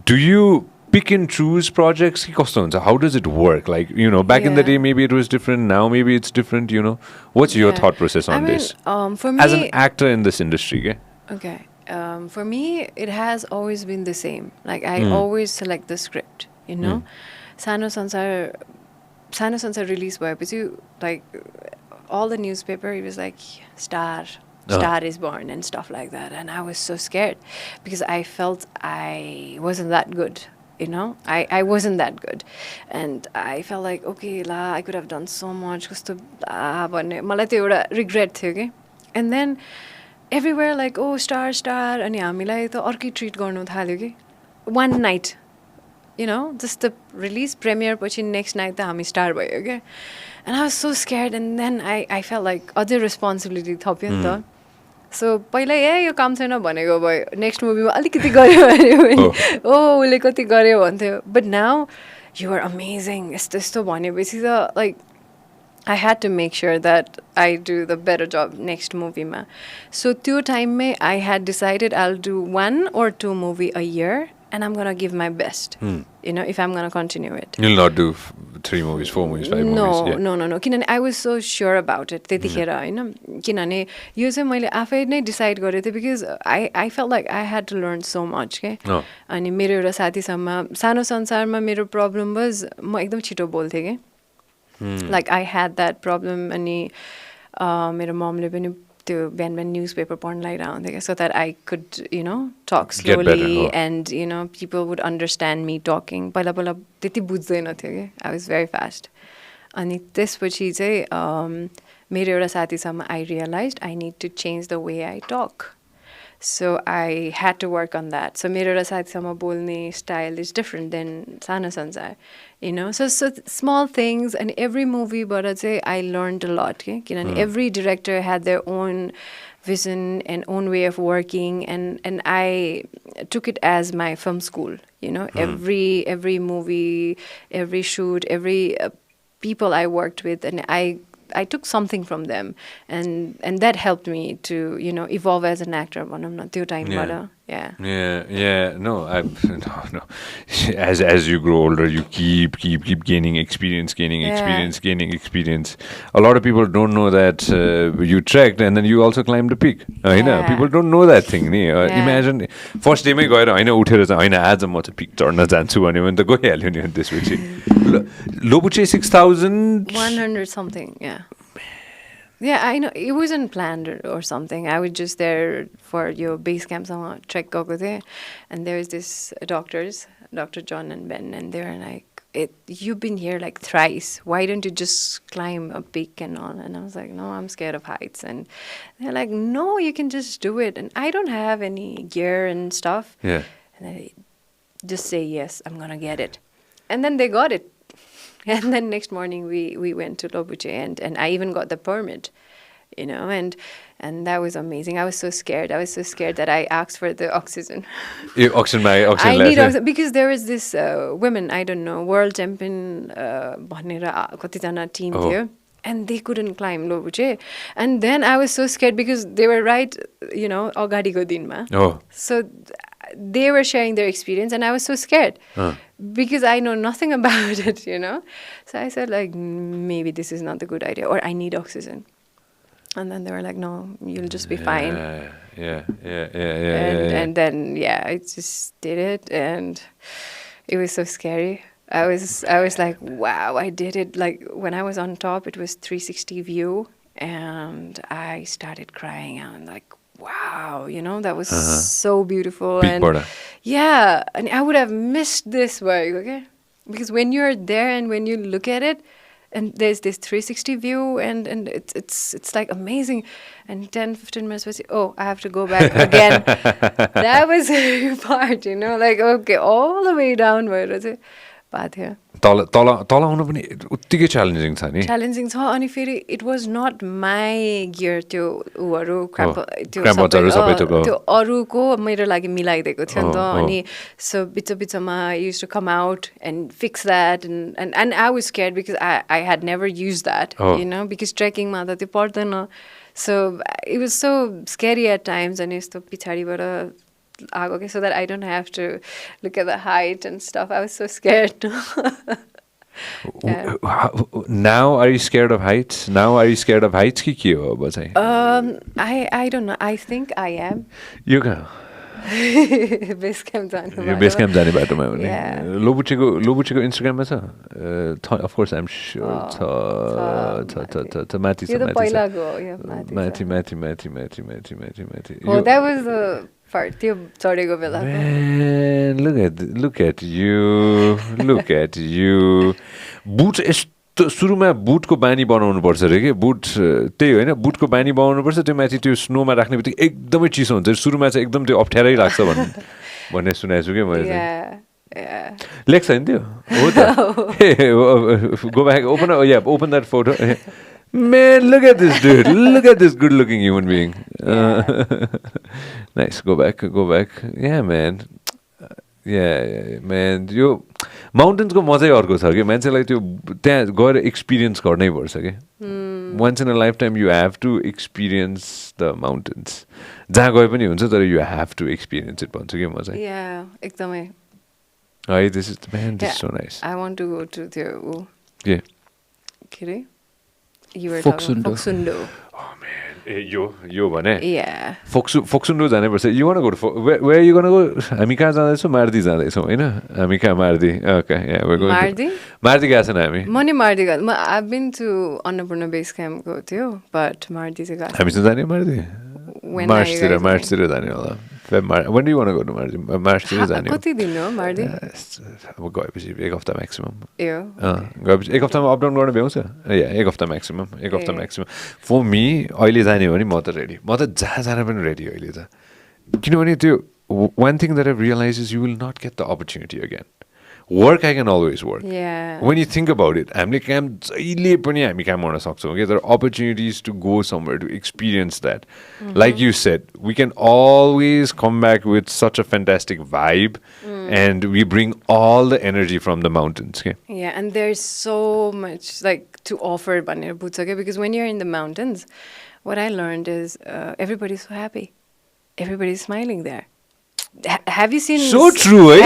Do you pick and choose projects? कि कस्तो हुन्छ? How does it work? Like, you know, back in the day maybe it was different, now maybe it's different, you know. What's your thought process on this? For me, as an actor in this industry, okay. For me, it has always been the same. Like, I always select the script, you know. Sano Sansar release bhayeपछि, like, all the newspaper, it was like, star is born and stuff like that. And I was so scared because I felt I wasn't that good, you know. I wasn't that good. And I felt like, okay, I could have done so much. मलाई त्यो एउटा regret थियो के. And then everywhere like, oh, star. अनि हामीलाई त अर्कै treat गर्नु थाल्यो के. One night, you know, just the release premiere पछि next night त हामी star भयो के. And I was so scared, and then I felt like other responsibility थप्यो नि त. So पहिला यो काम छैन भनेको भयो, नेक्स्ट मुभीमा अलिकति गऱ्यो भने उसले कति गर्यो भन्थ्यो. But now you are amazing, यस्तो भनेपछि त like I had to make sure that I do the better job next movie. So त्यो time I had decided I'll do 1 or 2 movie a year, and I'm going to give my best, you know, if I'm going to continue it. You'll not do 3 movies, 4 movies, 5 movies? Yeah. No. किनभने I was so sure about it त्यतिखेर हैन. किनभने यो चाहिँ मैले आफै नै decide गरेको थिएँ because I felt like I had to learn so much के. अनि मेरो एउटा साथीसँग सानो संसारमा मेरो प्रब्लम was म एकदम छिटो बोल्थेँ के. Like I had that problem, अनि मेरो ममले पनि त्यो बिहान newspaper पढ्न लगाइरहन्थ्यो क्या, so that I could, you know, talk slowly and, you know, people would understand me talking. पहिला त्यति बुझ्दैन थियो कि. I was very fast. अनि त्यसपछि चाहिँ मेरो एउटा साथीसँग I realized I need to change the way I talk. So I had to work on that. So मेरो एउटा साथीसँग बोल्ने style is different than Sano Sansar, you know. So small things, and every movie बाट चाहिँ I learned a lot के. किनभने every director had their own vision and own way of working, and I took it as my film school, you know. Every movie, every shoot, every people I worked with, and I took something from them, and that helped me to, you know, evolve as an actor. त्यो टाइमबाट No. As you grow older, you keep gaining experience. A lot of people don't know that you trekked and then you also climbed the peak. People don't know that thing. Imagine first day मै गएर हैन उठेर चाहिँ हैन आज म चाहिँ pick चढ्न जान्छु भन्यो भने त गइहाल्यो नि त्यसपछि. लोबुचे 6,100 something. Yeah, I know. It wasn't planned or something. I was just there for your base camp trek gएको थिएँ, and there was this doctors, Dr. John and Ben, and they were like, you've been here like thrice. Why don't you just climb a peak and all? And I was like, no, I'm scared of heights. And they're like, no, you can just do it. And I don't have any gear and stuff. Yeah. And I just say, yes, I'm going to get it. And then they got it. And then next morning we went to Lobuche, and I even got the permit, you know, and that was amazing. I was so scared that I asked for the oxygen. Oxygen I need oxygen because there was this women, I don't know, world champion bhanera katina team थियो, and they couldn't climb Lobuche. And then I was so scared because they were right, agadiko dinma. Oh. So they were sharing their experience, and I was so scared because I know nothing about it, So I said, like, maybe this is not a good idea, or I need oxygen. And then they were like, no, you'll just be fine. Yeah. And then, I just did it, and it was so scary. I was like, wow, I did it. Like, when I was on top, it was 360 view, and I started crying. I'm like, wow, that was so beautiful. Big and border. Yeah, and I would have missed this work, okay? Because when you're there and when you look at it, and there's this 360 view, and it's like amazing. And 10-15 minutes was, I have to go back again. That was the part, like, okay, all the way down भएर चाहिँ भएको थियो. तल आउनु पनि उत्तिकै challenging छ नि. च्यालेन्जिङ छ, अनि फेरि it was not my gear, त्यो ऊहरू क्राम्पहरू सबै त्यो अरूको मेरो लागि मिलाइदिएको थियो नि त. अनि सो बिचमा use to come out and fix that, and I was scared because I had never use that, because ट्रेकिङमा त त्यो पर्दैन. So it was so scary at times. अनि यस्तो पछाडिबाट आएको, so that I don't have to look at the height and stuff. I was so scared. Yeah. Now are you scared of heights? कि के हो अब चाहिँ? I don't know. I think I am. यो कहाँ? Base camp जानु. यो base camp जाने बाटोमा हो नि. लोबुचेको इन्स्टाग्राममा छ. Of course I'm sure छ माथि छ. यो त पहिलाको हो, माथि. Oh, that was the part, त्यो चढेको बेला. Man, look at you. बुट यस्तो सुरुमा बुटको बानी बनाउनु पर्छ रे के. बुट त्यही होइन, बुटको बानी बनाउनु पर्छ, त्यो माथि त्यो स्नोमा राख्ने बित्तिकै एकदमै चिसो हुन्छ. सुरुमा चाहिँ एकदम त्यो अप्ठ्यारै लाग्छ भन्ने सुनेको छु कि मैले. लेख्छ नि त्यो हो त. Go back, open that photo. Man, look at this dude. Look at this good-looking human being. Nice. Go back. Yeah, man. Yeah, man. यो माउन्टेन्सको मजै अर्को छ कि. मान्छेलाई त्यो त्यहाँ गएर एक्सपिरियन्स गर्नै पर्छ कि. Once in a lifetime you have to experience the mountains. जहाँ गए पनि हुन्छ, तर you have to experience it भन्छु कि म चाहिँ. Yeah, एकदमै. This is so nice. I want to go to the Yeah. के रे? You were Foksundo. Foksundo. Oh man, यो भने. Yeah. Foksundo जानै पर्छ. You want to go to where are you going to go? हामी कहाँ जाँदैछौँ? मार्दी जाँदैछौँ होइन? हामी कहाँ Mardi? Okay, yeah, we're going. Mardi गएको छैन हामी. म नि मार्दी गएको. I've been to Annapurna base camp गएको थियो, but मार्दी चाहिँ गएको. हामी चाहिँ जाने मार्दी? मार्चतिर जाने होला. When do you want to go to Mardi? मार्चतिर जाने हो. कति दिन हो मार्दी? अब गएपछि एक हप्ता म्याक्सिमम. गएपछि एक हप्तामा अप डाउन गर्न भ्याउँछ? एक हप्ता म्याक्सिमम. फर मी अहिले जाने हो भने म त रेडी. म त जहाँ जान पनि रेडी अहिले त. किनभने त्यो one thing that I've realized is you will not get the opportunity again. Work, I can always work. Yeah. When you think about it, हामीले काम जहिले पनि हामी काम गर्न सक्छौँ. Okay? There are opportunities to go somewhere, to experience that. Like you said, we can always come back with such a fantastic vibe, and we bring all the energy from the mountains. Okay? Yeah, and there's so much like to offer भनेर बुझ्छ क्या. Because when you're in the mountains, what I learned is everybody's so happy. Everybody's smiling there. Have you seen? So true, eh?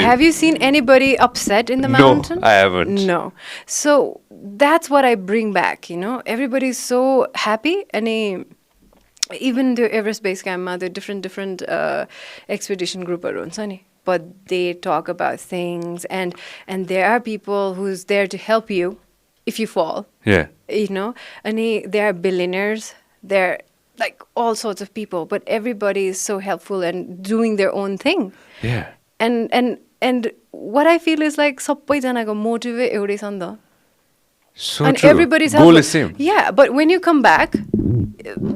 Have you seen anybody upset in the mountain? No, I haven't. No. So that's what I bring back. Everybody's so happy, and even the Everest Base Camp, the different expedition group around, but they talk about things, and there are people who's there to help you if you fall. Yeah. And there are billionaires. They're like all sorts of people, but everybody is so helpful and doing their own thing. Yeah. And what I feel is like सबैजनाको motive एउटै छ नि त. So and true. Everybody's goal is same. Yeah, but when you come back,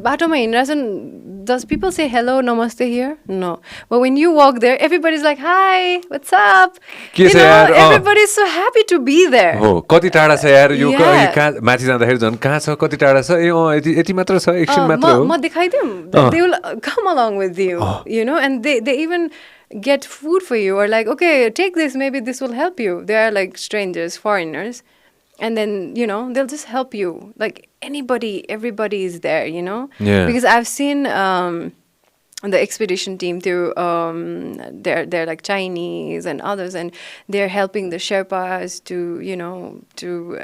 बाटोमा हिँड्छन्, does people say hello, namaste here? No. But when you walk there, everybody's like, hi, what's up? Everybody's so happy to be there. हो कति टाढा छ यार यो कहाँ माथि जाँदाखेरि झन् कहाँ छ कति टाढा छ यति मात्र छ एकछिन मात्र हो. म देखाइदिउँ. They will come along with you, and they even get food for you, or like, okay, take this, maybe this will help you. They are like strangers, foreigners. And then, you know, they'll just help you. Like everybody is there, you know? Yeah. Because I've seen the expedition team too. They're like Chinese and others, and they're helping the Sherpas to, you know, to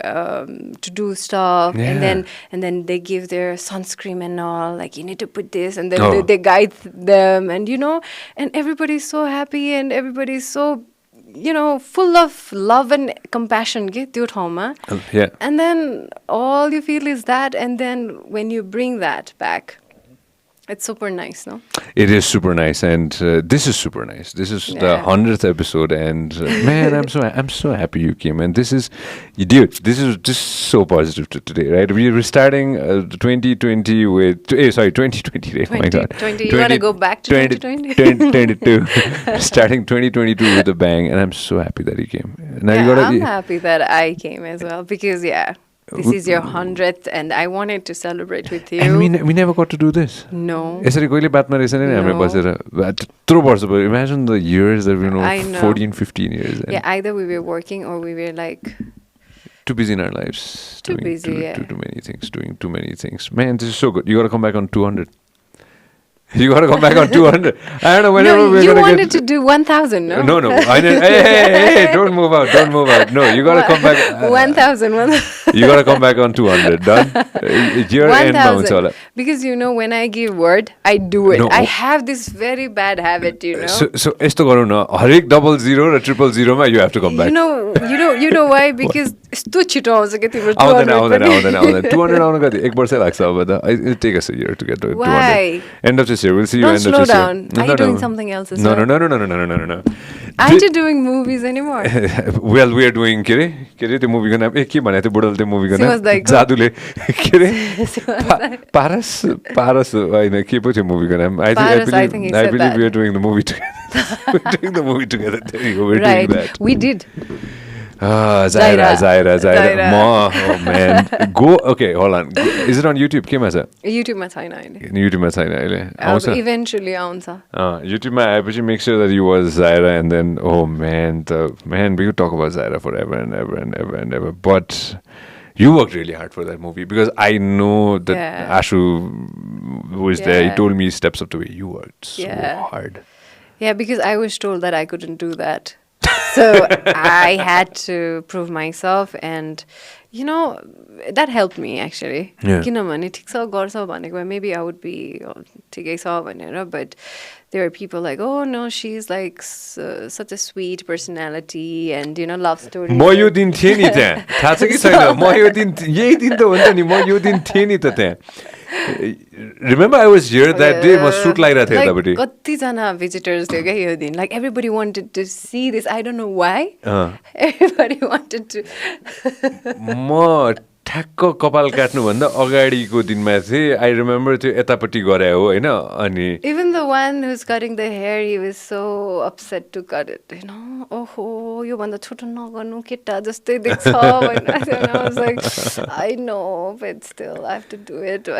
do stuff. Yeah. And then they give their sunscreen and all. Like, you need to put this, and then Oh. they guide them, and you know, and everybody's so happy, and everybody's so, you know, full of love and compassion. Get त्यो ठाउँमा. Yeah. And then all you feel is that, and then when you bring that back, it's super nice, no? It is super nice, and this is super nice. This is the Yeah. 100th episode, and man, I'm so happy you came. And this is, dude, this is just so positive today, right? We're starting 2020 with 2020. Right? Oh my God, 2020. You want to go back to 2020? 2022. Starting 2022 with a bang, and I'm so happy that you came. Now Yeah, you gotta. I'm happy that I came as well, because this is your 100th, and I wanted to celebrate with you. And we never got to do this. No. यसरी कहिले बातमा रहेछ नि हामी No. बसेर त्यत्रो वर्ष भयो. Imagine the years that we know, I know. 14, 15 years. And Yeah, either we were working or we were like, too busy in our lives. Too doing busy, yeah. too many things, doing too many things. Man, this is so good. You got to come back on 200. You got to come back on 200. I don't know whenever no, we're you going wanted to to do 1,000, no? No. Hey, don't move out. Don't move out. No, you got to come back. 1,000. You got to come back on 200. Done? Year end मा हुन्छ होला. 1,000. Because, you know, when I give word, I do it. No. I have this very bad habit, you know. So यस्तो गरौँ न. हरेक 00 र 000 मा you have to come back. You know why? Because यस्तो छिटो आउँछ के तिम्रो 200 आउँदैन 200 आउन कति 1 वर्ष लाग्छ अब त. It'll take us a year to get to 200. Why? End of this year. We'll see you Don't end of slow this year. down. Are you doing something else as No. well? Aren't you doing movies anymore? Well, we are doing के अरे त्यो मुभीको नाम के भने त्यो बुढाले त्यो मुभीको She was नाम like, जादुले के अरे पारस होइन के पो थियो मुभीको नाम Paras, I think he I said believe that. we are doing the movie together. We're doing the movie together. There you go. We're Right. doing that. We did. Zaira. Zaira. Oh man. Go. Okay, hold on. Is it on YouTube? केमा छ? YouTube मा छैन अहिले. YouTube मा छैन अहिले. आउँछ? Eventually आउँछ. YouTube मा आएपछि make sure that you was Zaira, and then we could talk about Zaira forever and ever and ever and ever. But you worked really hard for that movie, because I know that Yeah. Ashu was there. He Yeah. told me steps up the way. You worked so Yeah. hard. Yeah, because I was told that I couldn't do that. So I had to prove myself, and you know, that helped me actually. Yeah. किनभने ठिक छ गर्छ भनेको maybe I would be ठिकै छ भनेर, but there are people like, oh no, she's like such a sweet personality, and you know, love story. म यो दिन थिएँ नि त्यहाँ थाहा छ कि छैन म यो दिन यही दिन त हुन्छ नि म यो दिन थिएँ नि त त्यहाँ Remember I was here that day म सुट लगाइरहेको थिएँ यतापट्टि कतिजना भिजिटर्स थियो क्या यो दिन. Like everybody wanted to see this. I don't know why. Everybody wanted to. म ठ्याक्क कपाल काट्नुभन्दा अगाडिको दिनमा थिएँ. आई रिमेम्बर त्यो यतापट्टि गरे हो होइन अनि Even the one who's cutting the hair, he was so upset to cut it. You know, oh, योभन्दा छोटो नगर्नु केटा जस्तै देख्छ भनेर. And I was like, I know, but still, I have to do it.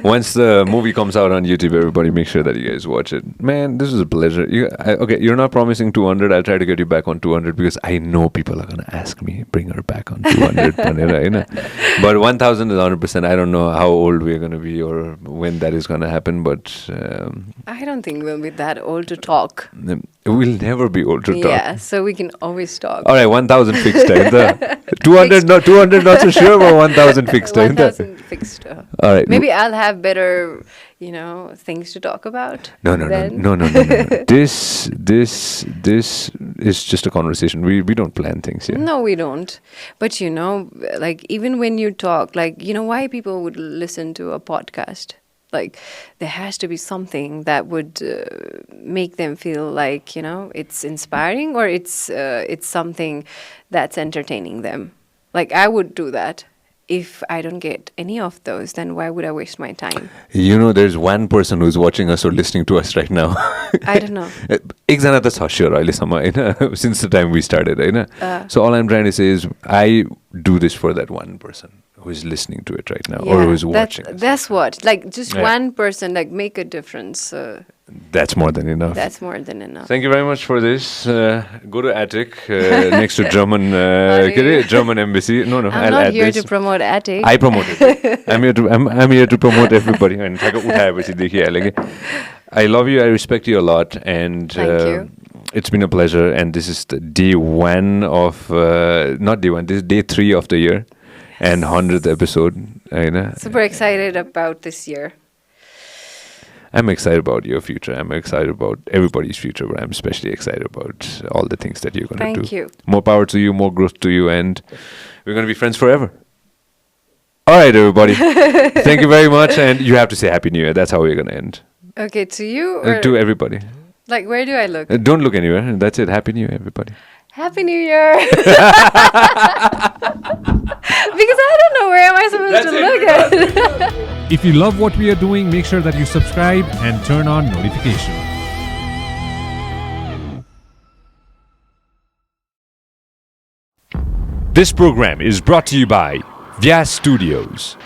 once the movie comes out on YouTube, everybody make sure that you guys watch it. Man, this is a pleasure. Okay, you're not promising 200. I'll try to get you back on 200 because I know people are going to ask me, bring her back on 200. भनेर, होइन? But 1,000 is 100%. I don't know how old we're going to be or when that is going to happen, but I don't think we'll be that old to talk. we'll never be old to talk. Yeah, so we can always talk. All right, 1,000 fixed. 200, not 200, not so sure, but 1,000 fixed. 1,000 fixed. All right. Maybe I'll have better, things to talk about. No. then. No. This is just a conversation. We don't plan things here. No, we don't. But like even when you talk, like why people would listen to a podcast? Like there has to be something that would make them feel like it's inspiring or it's something that's entertaining them. Like I would do that. If I don't get any of those, then why would I waste my time? There's one person who's watching us or listening to us right now. I don't know. एकजना त छ sure अहिलेसम्म होइन since the time we started होइन. So all I'm trying to say is I do this for that one person who is listening to it right now or who is watching. That's what. Like just Yeah. one person, like make a difference. That's more than enough. That's more than enough. Thank you very much for this. Go to Attic next to German German embassy. No, I'm I'll not add here this. to promote Attic. I promoted it. I'm here to promote everybody. And I love you. I respect you a lot. And Thank you. It's been a pleasure. And this is the day one of not day one. This is day 3 of the year, and 100th episode. Super excited about this year. I'm excited about your future. I'm excited about everybody's future, but I'm especially excited about all the things that you're going to do. Thank you. More power to you, more growth to you, and we're going to be friends forever. All right, everybody. Thank you very much, and you have to say Happy New Year. That's how we're going to end. Okay, to you or To everybody. like where do I look? Don't look anywhere. That's it. Happy New Year, everybody. Happy New Year. Because I don't know where am I supposed to look at. If you love what we are doing, make sure that you subscribe and turn on notifications. This program is brought to you by Vyas Studios.